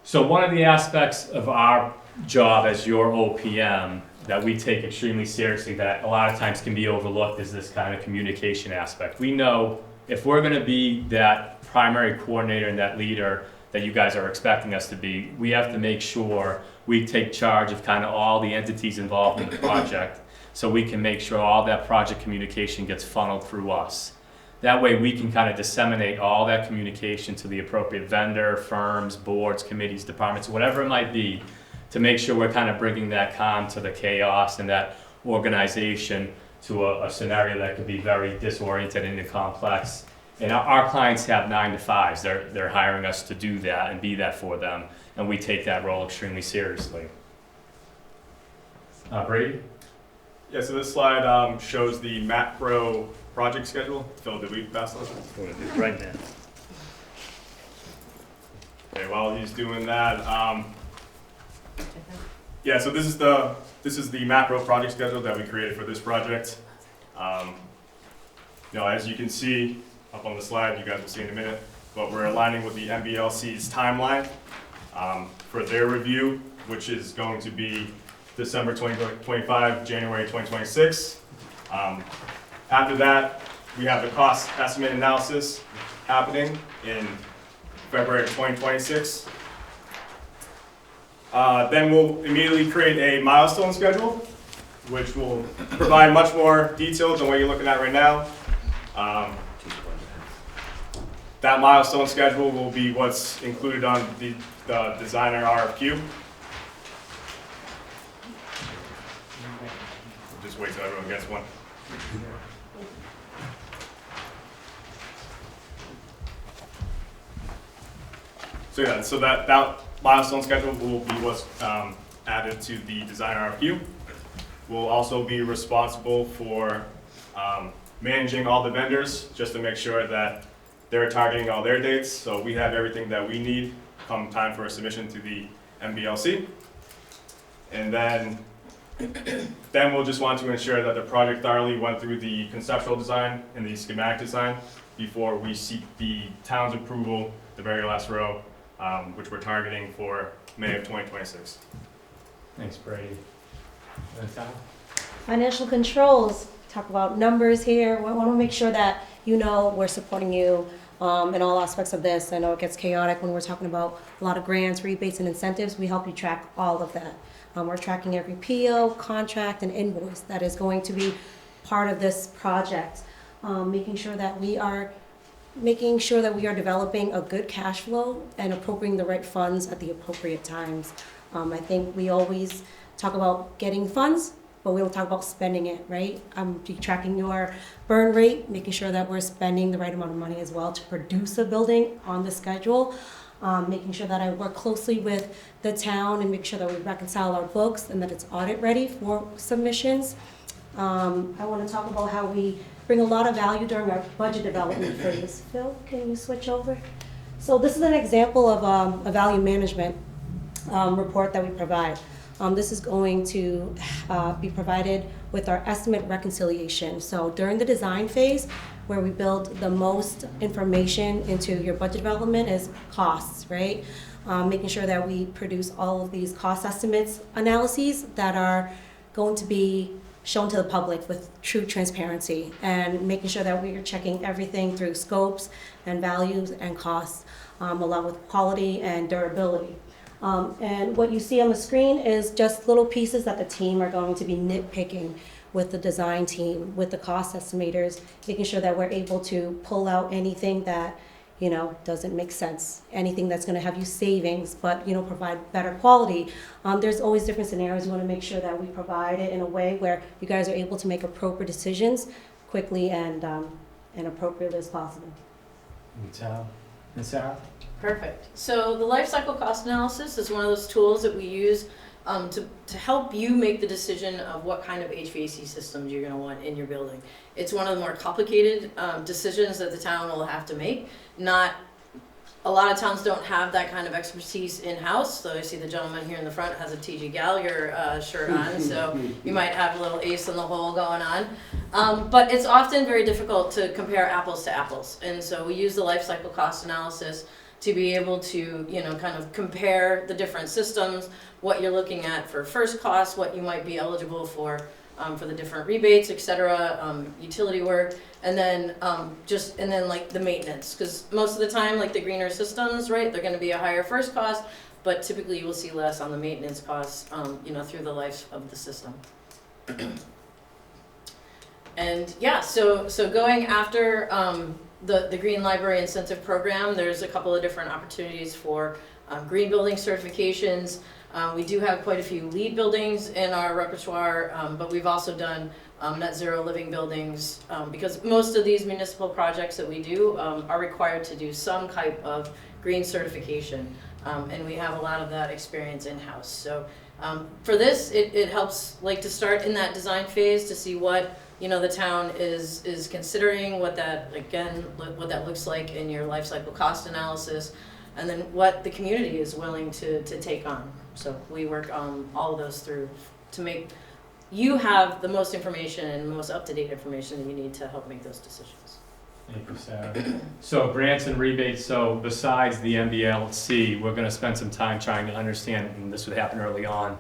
So one of the aspects of our job as your OPM that we take extremely seriously, that a lot of times can be overlooked, is this kind of communication aspect. We know if we're going to be that primary coordinator and that leader that you guys are expecting us to be, we have to make sure we take charge of kind of all the entities involved in the project, so we can make sure all that project communication gets funneled through us. That way we can kind of disseminate all that communication to the appropriate vendor, firms, boards, committees, departments, whatever it might be, to make sure we're kind of bringing that calm to the chaos and that organization to a scenario that could be very disoriented and complex. And our clients have 9 to 5s. They're hiring us to do that and be that for them, and we take that role extremely seriously. Brady? Yeah, so this slide shows the macro project schedule. Phil, did we pass those? Right now. Okay, while he's doing that, yeah, so this is the macro project schedule that we created for this project. As you can see up on the slide, you guys will see in a minute, but we're aligning with the MBLC's timeline for their review, which is going to be December 2025, January 2026. After that, we have the cost estimate analysis happening in February of 2026. Then we'll immediately create a milestone schedule, which will provide much more details than what you're looking at right now. That milestone schedule will be what's included on the designer RFQ. We'll just wait till everyone gets one. So yeah, so milestone schedule will be what's added to the design RFQ. We'll also be responsible for managing all the vendors, just to make sure that they're targeting all their dates, so we have everything that we need come time for a submission to the MBLC. And then we'll just want to ensure that the project thoroughly went through the conceptual design and the schematic design before we seek the town's approval, the very last row, which we're targeting for May of 2026. Thanks, Brady. Financial controls, talk about numbers here. We want to make sure that you know we're supporting you in all aspects of this. I know it gets chaotic when we're talking about a lot of grants, rebates, and incentives. We help you track all of that. We're tracking every PO, contract, and invoice that is going to be part of this project. Making sure that we are developing a good cash flow and appropriating the right funds at the appropriate times. I think we always talk about getting funds, but we don't talk about spending it, right? Be tracking your burn rate, making sure that we're spending the right amount of money as well to produce a building on the schedule. Making sure that I work closely with the town and make sure that we reconcile our books and that it's audit ready for submissions. I want to talk about how we bring a lot of value during our budget development phase. Phil, can you switch over? So this is an example of a value management report that we provide. This is going to be provided with our estimate reconciliation. So during the design phase, where we build the most information into your budget development is costs, right? Making sure that we produce all of these cost estimates analyses that are going to be shown to the public with true transparency, and making sure that we are checking everything through scopes and values and costs, along with quality and durability. And what you see on the screen is just little pieces that the team are going to be nitpicking with the design team, with the cost estimators, making sure that we're able to pull out anything that, doesn't make sense, anything that's gonna have you savings, but, provide better quality. There's always different scenarios. We wanna make sure that we provide it in a way where you guys are able to make appropriate decisions quickly and appropriately as possible. And Sarah? Perfect. So the life cycle cost analysis is one of those tools that we use to help you make the decision of what kind of HVAC systems you're going to want in your building. It's one of the more complicated decisions that the town will have to make. Not a lot of towns don't have that kind of expertise in-house. So I see the gentleman here in the front has a T.G. Gallagher shirt on, so you might have a little ace in the hole going on. But it's often very difficult to compare apples to apples. And so we use the life cycle cost analysis to be able to, kind of compare the different systems, what you're looking at for first cost, what you might be eligible for the different rebates, et cetera, utility work, and then like the maintenance. Because most of the time, like the greener systems, right, they're gonna be a higher first cost, but typically you will see less on the maintenance costs, through the life of the system. And yeah, so going after, the Green Library Incentive Program, there's a couple of different opportunities for green building certifications. We do have quite a few LEED buildings in our repertoire, but we've also done net zero living buildings because most of these municipal projects that we do are required to do some type of green certification, and we have a lot of that experience in-house. So for this, it helps to start in that design phase to see what the town is considering, what that looks like in your life cycle cost analysis, and then what the community is willing to take on. So we work all of those through to make you have the most information and the most up-to-date information that you need to help make those decisions. Thank you, Sarah. So grants and rebates, so besides the MBLC, we're gonna spend some time trying to understand, and this would happen early on,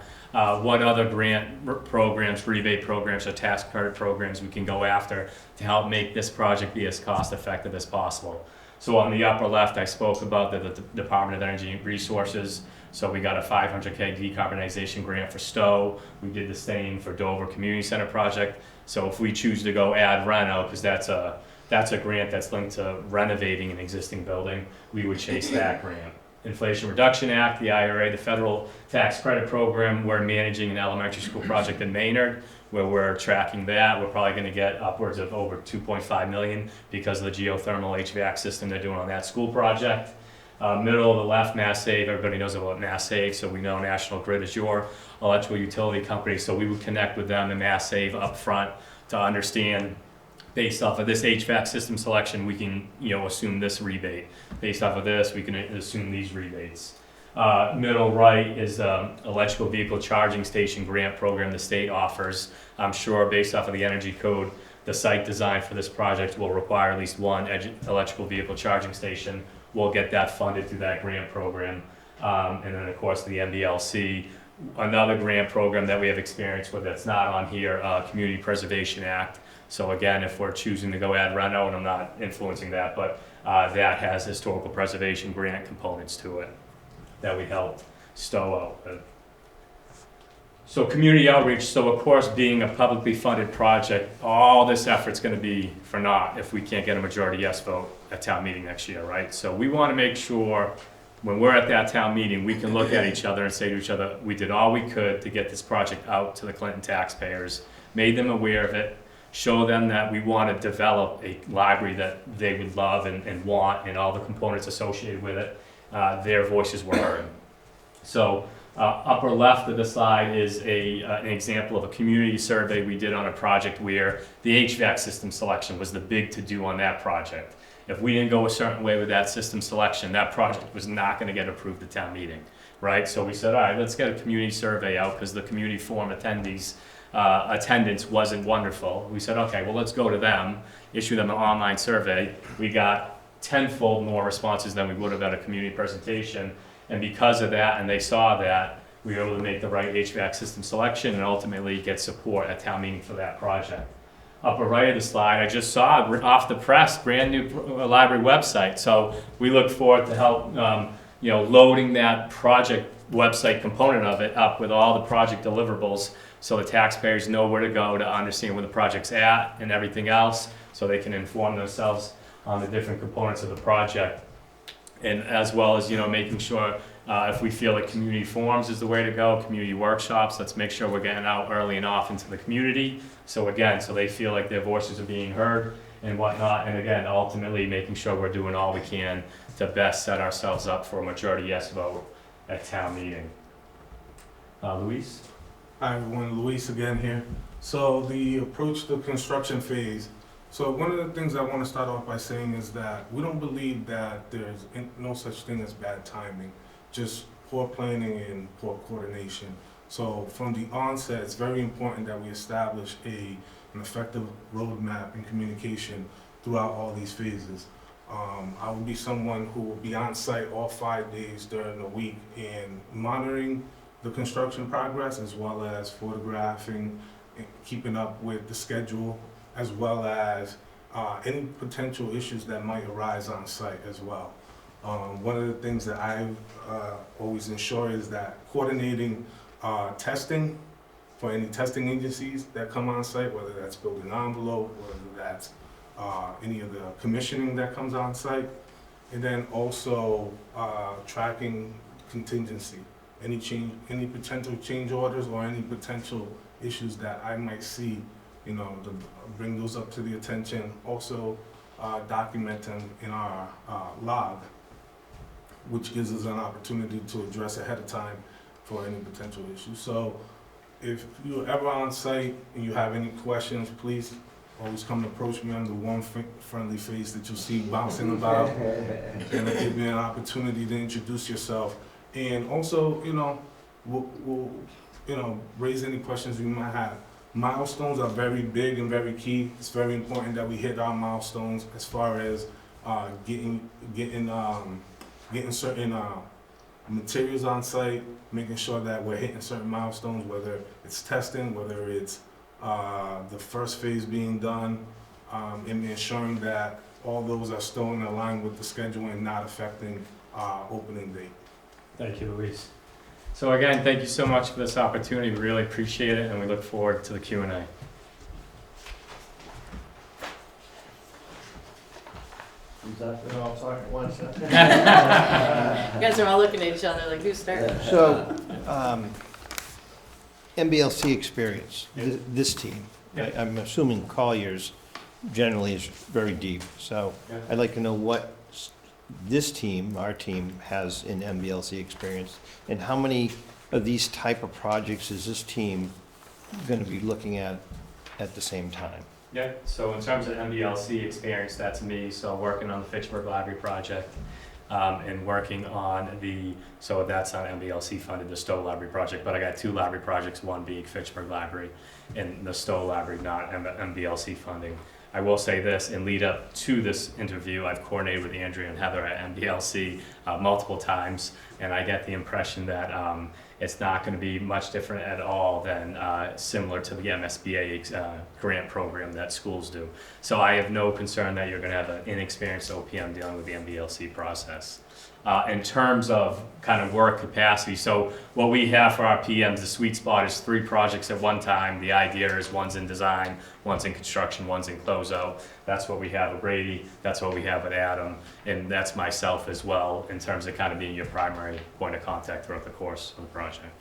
what other grant programs, rebate programs, or tax credit programs we can go after to help make this project be as cost effective as possible. So on the upper left, I spoke about the Department of Energy and Resources. So we got a $500K decarbonization grant for Stowe. We did the same for Dover Community Center project. So if we choose to go add reno, because that's a grant that's linked to renovating an existing building, we would chase that grant. Inflation Reduction Act, the IRA, the federal tax credit program, we're managing an elementary school project in Maynard where we're tracking that. We're probably going to get upwards of over $2.5 million because of the geothermal HVAC system they're doing on that school project. Middle of the left, Mass Save, everybody knows about Mass Save, so we know National Grid is your electrical utility company, so we would connect with them and Mass Save up front to understand, based off of this HVAC system selection, we can, assume this rebate. Based off of this, we can assume these rebates. Middle right is electrical vehicle charging station grant program the state offers. I'm sure based off of the energy code, the site design for this project will require at least one electrical vehicle charging station. We'll get that funded through that grant program. And then of course the MDLC, another grant program that we have experience with that's not on here, Community Preservation Act. So again, if we're choosing to go add reno, and I'm not influencing that, but that has historical preservation grant components to it that we helped stow out with. So community outreach, so of course being a publicly funded project, all this effort's gonna be for naught if we can't get a majority yes vote at town meeting next year, right? So we wanna make sure when we're at that town meeting, we can look at each other and say to each other, we did all we could to get this project out to the Clinton taxpayers, made them aware of it, show them that we want to develop a library that they would love and want, and all the components associated with it, their voices were heard. So upper left of the slide is an example of a community survey we did on a project where the HVAC system selection was the big to-do on that project. If we didn't go a certain way with that system selection, that project was not going to get approved at town meeting, right? So we said, all right, let's get a community survey out because the community forum attendees attendance wasn't wonderful. We said, okay, well, let's go to them, issue them an online survey. We got tenfold more responses than we would have at a community presentation. And because of that, and they saw that, we were able to make the right HVAC system selection and ultimately get support at town meeting for that project. Upper right of the slide, I just saw off the press, brand new library website. So we look forward to help, loading that project website component of it up with all the project deliverables so the taxpayers know where to go to understand where the project's at and everything else, so they can inform themselves on the different components of the project. And as well as, making sure if we feel like community forums is the way to go, community workshops, let's make sure we're getting out early and often to the community. So again, so they feel like their voices are being heard and whatnot. And again, ultimately making sure we're doing all we can to best set ourselves up for a majority yes vote at town meeting. Luis? Hi everyone, Luis again here. So the approach to construction phase. So one of the things I want to start off by saying is that we don't believe that there's no such thing as bad timing, just poor planning and poor coordination. So from the onset, it's very important that we establish an effective roadmap and communication throughout all these phases. I will be someone who will be on site all 5 days during the week and monitoring the construction progress, as well as photographing and keeping up with the schedule, as well as any potential issues that might arise on site as well. One of the things that I've always ensured is that coordinating testing for any testing agencies that come on site, whether that's building envelope, whether that's any of the commissioning that comes on site, and then also tracking contingency. Any potential change orders or any potential issues that I might see, to bring those up to the attention. Also document them in our log, which gives us an opportunity to address ahead of time for any potential issues. So if you're ever on site and you have any questions, please always come approach me. I'm the warm, friendly face that you'll see bouncing about, and it'll give you an opportunity to introduce yourself. And also, we'll raise any questions you might have. Milestones are very big and very key. It's very important that we hit our milestones as far as getting certain materials on site, making sure that we're hitting certain milestones, whether it's testing, whether it's the first phase being done, and ensuring that all those are still in line with the schedule and not affecting opening date. Thank you, Luis. So again, thank you so much for this opportunity. We really appreciate it, and we look forward to the Q&A. I'll talk at once. You guys are all looking at each other like, who's starting? So, MBLC experience, this team, I'm assuming Collier's generally is very deep. So I'd like to know what this team, our team, has in MBLC experience? And how many of these type of projects is this team going to be looking at the same time? Yeah, so in terms of MBLC experience, that's me, so working on the Fitchburg Library project, and working on so that's not MBLC funded, the Stowe Library project, but I got 2 library projects, one being Fitchburg Library and the Stowe Library, not MBLC funding. I will say this, in lead up to this interview, I've coordinated with Andrea and Heather at MBLC multiple times, and I get the impression that it's not going to be much different at all than similar to the MSBA grant program that schools do. So I have no concern that you're going to have an inexperienced OPM dealing with the MBLC process. In terms of kind of work capacity, so what we have for our PMs, the sweet spot is 3 projects at one time. The idea is one's in design, one's in construction, one's in closeout. That's what we have with Brady, that's what we have with Adam, and that's myself as well in terms of kind of being your primary point of contact throughout the course of the project.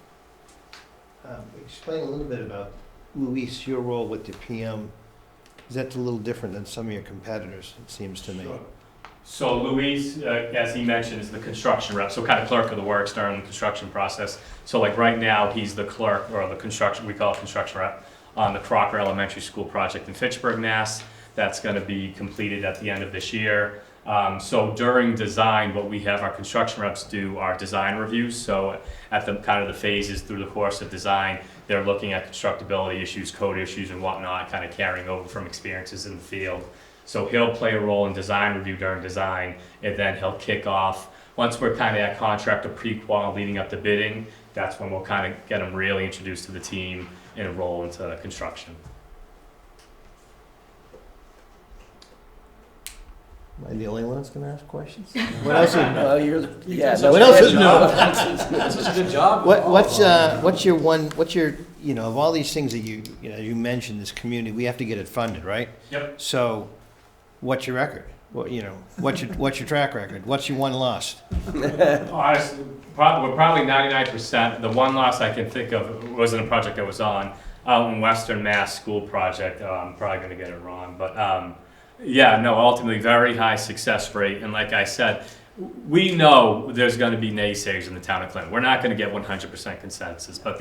Explain a little bit about, Luis, your role with the PM. Is that a little different than some of your competitors, it seems to me? Sure. So Luis, as he mentioned, is the construction rep, so kind of clerk of the works during the construction process. So like right now, he's the clerk, or the construction, we call it construction rep, on the Crocker Elementary School project in Fitchburg, Mass. That's going to be completed at the end of this year. So during design, what we have our construction reps do are design reviews. So at the kind of the phases through the course of design, they're looking at constructability issues, code issues, and whatnot, kind of carrying over from experiences in the field. So he'll play a role in design review during design, and then he'll kick off. Once we're kind of at contract or pre-qual leading up to bidding, that's when we'll kind of get them really introduced to the team and roll into construction. Am I the only one that's going to ask questions? What else? What else is new? This is a good job. What's your of all these things that you mentioned, this community, we have to get it funded, right? Yep. So, what's your record? What's your track record? What's your one loss? Honestly, we're probably 99%. The one loss I can think of wasn't a project I was on, out in Western Mass school project. I'm probably going to get it wrong, but ultimately very high success rate. And like I said, we know there's going to be naysayers in the town of Clinton. We're not going to get 100% consensus, but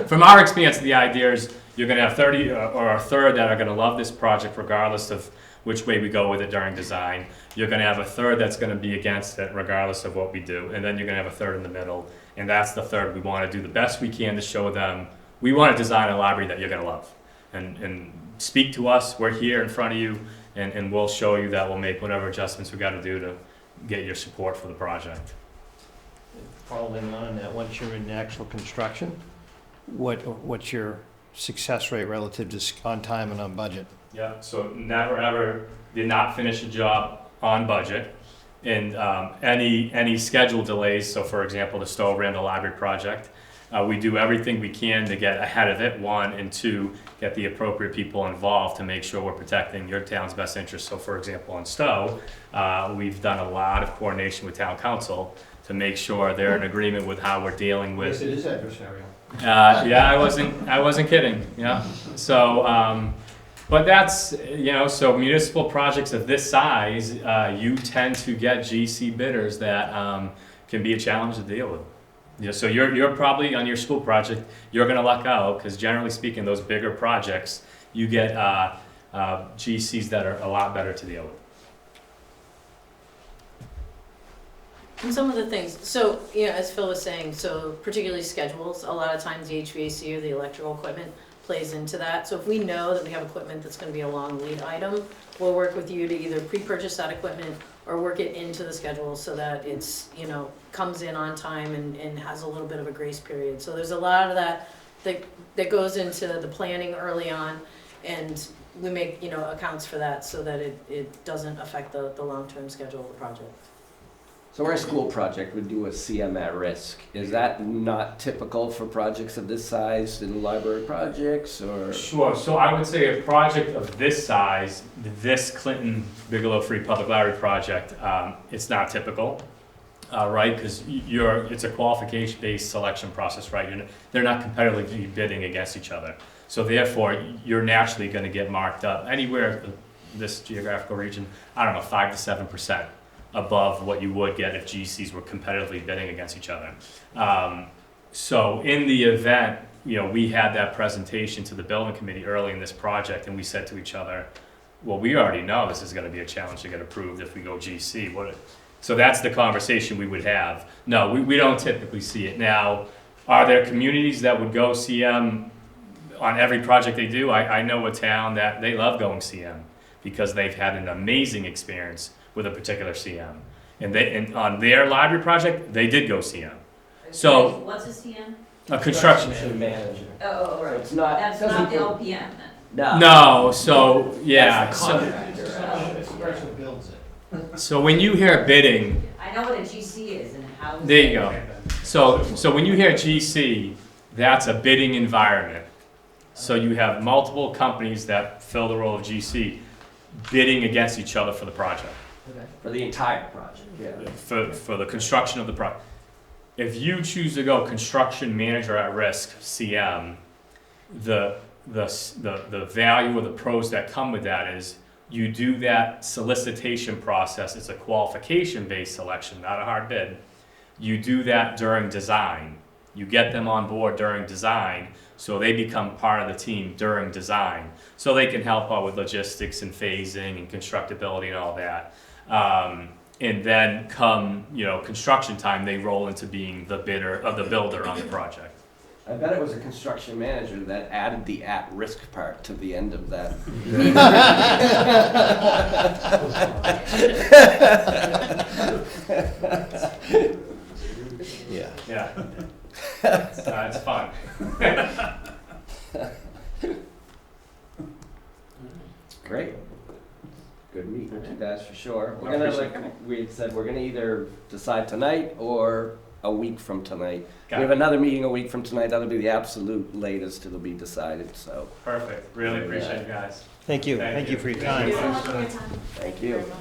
from our experience, the idea is you're going to have 30 or a third that are going to love this project regardless of which way we go with it during design. You're going to have a third that's going to be against it regardless of what we do, and then you're going to have a third in the middle, and that's the third. We want to do the best we can to show them we want to design a library that you're going to love, and speak to us. We're here in front of you, and we'll show you that we'll make whatever adjustments we got to do to get your support for the project. Following on that, once you're in actual construction, what's your success rate relative to on time and on budget? Yeah, so never ever did not finish a job on budget. And any schedule delays, so for example, the Stowe Randall Library project, we do everything we can to get ahead of it, 1, and 2, get the appropriate people involved to make sure we're protecting your town's best interests. So for example, on Stowe, we've done a lot of coordination with town council to make sure they're in agreement with how we're dealing with. Yes, it is adversarial. I wasn't kidding. Yeah. So, but that's so municipal projects of this size, you tend to get GC bidders that can be a challenge to deal with. Yeah. So you're probably on your school project, you're going to luck out because generally speaking, those bigger projects, you get GCs that are a lot better to deal with. And some of the things, so, as Phil was saying, so particularly schedules, a lot of times the HVAC or the electrical equipment plays into that. So if we know that we have equipment that's going to be a long lead item, we'll work with you to either pre-purchase that equipment or work it into the schedule so that it's, comes in on time and has a little bit of a grace period. So there's a lot of that goes into the planning early on, and we make, accounts for that so that it doesn't affect the long-term schedule of the project. So our school project would do a CM at risk. Is that not typical for projects of this size in library projects, or? Sure. So I would say a project of this size, this Clinton Bigelow Free Public Library project, it's not typical, right? Because it's a qualification-based selection process, right? They're not competitively bidding against each other. So therefore, you're naturally going to get marked up anywhere in this geographical region, 5 to 7%. above what you would get if GCs were competitively bidding against each other. So in the event, we had that presentation to the building committee early in this project, and we said to each other, well, we already know this is gonna be a challenge to get approved if we go GC. So that's the conversation we would have. No, we don't typically see it. Now, are there communities that would go CM on every project they do? I know a town that they love going CM because they've had an amazing experience with a particular CM. And on their library project, they did go CM. So, What's a CM? a construction. manager. Oh, right. It's not. That's doesn't not the go- LPM then? No. No, so, yeah, That's the so, contractor. It's the person who builds it. so when you hear bidding, I know what a GC is and how. there you go. So when you hear GC, that's a bidding environment. So you have multiple companies that fill the role of GC bidding against each other for the project. For the entire project, yeah. For the construction of the project. If you choose to go construction manager at risk, CM, the value or the pros that come with that is you do that solicitation process. It's a qualification-based selection, not a hard bid. You do that during design. You get them on board during design, so they become part of the team during design. So they can help out with logistics and phasing and constructability and all that. And then come, construction time, they roll into being the builder on the project. I bet it was a construction manager that added the at-risk part to the end of that. Yeah. Yeah. It's fun. Great. Good meeting with you guys for sure. We're I gonna, appreciate like we had said, we're gonna either decide tonight or a week from tonight. Got We it. have another meeting a week from tonight. That'll be the absolute latest it'll be decided, so. Perfect. Really appreciate you guys. Thank you. Thank Thank you you. for your Thank time. you. Thank you so much for your time. Thank you. Very much.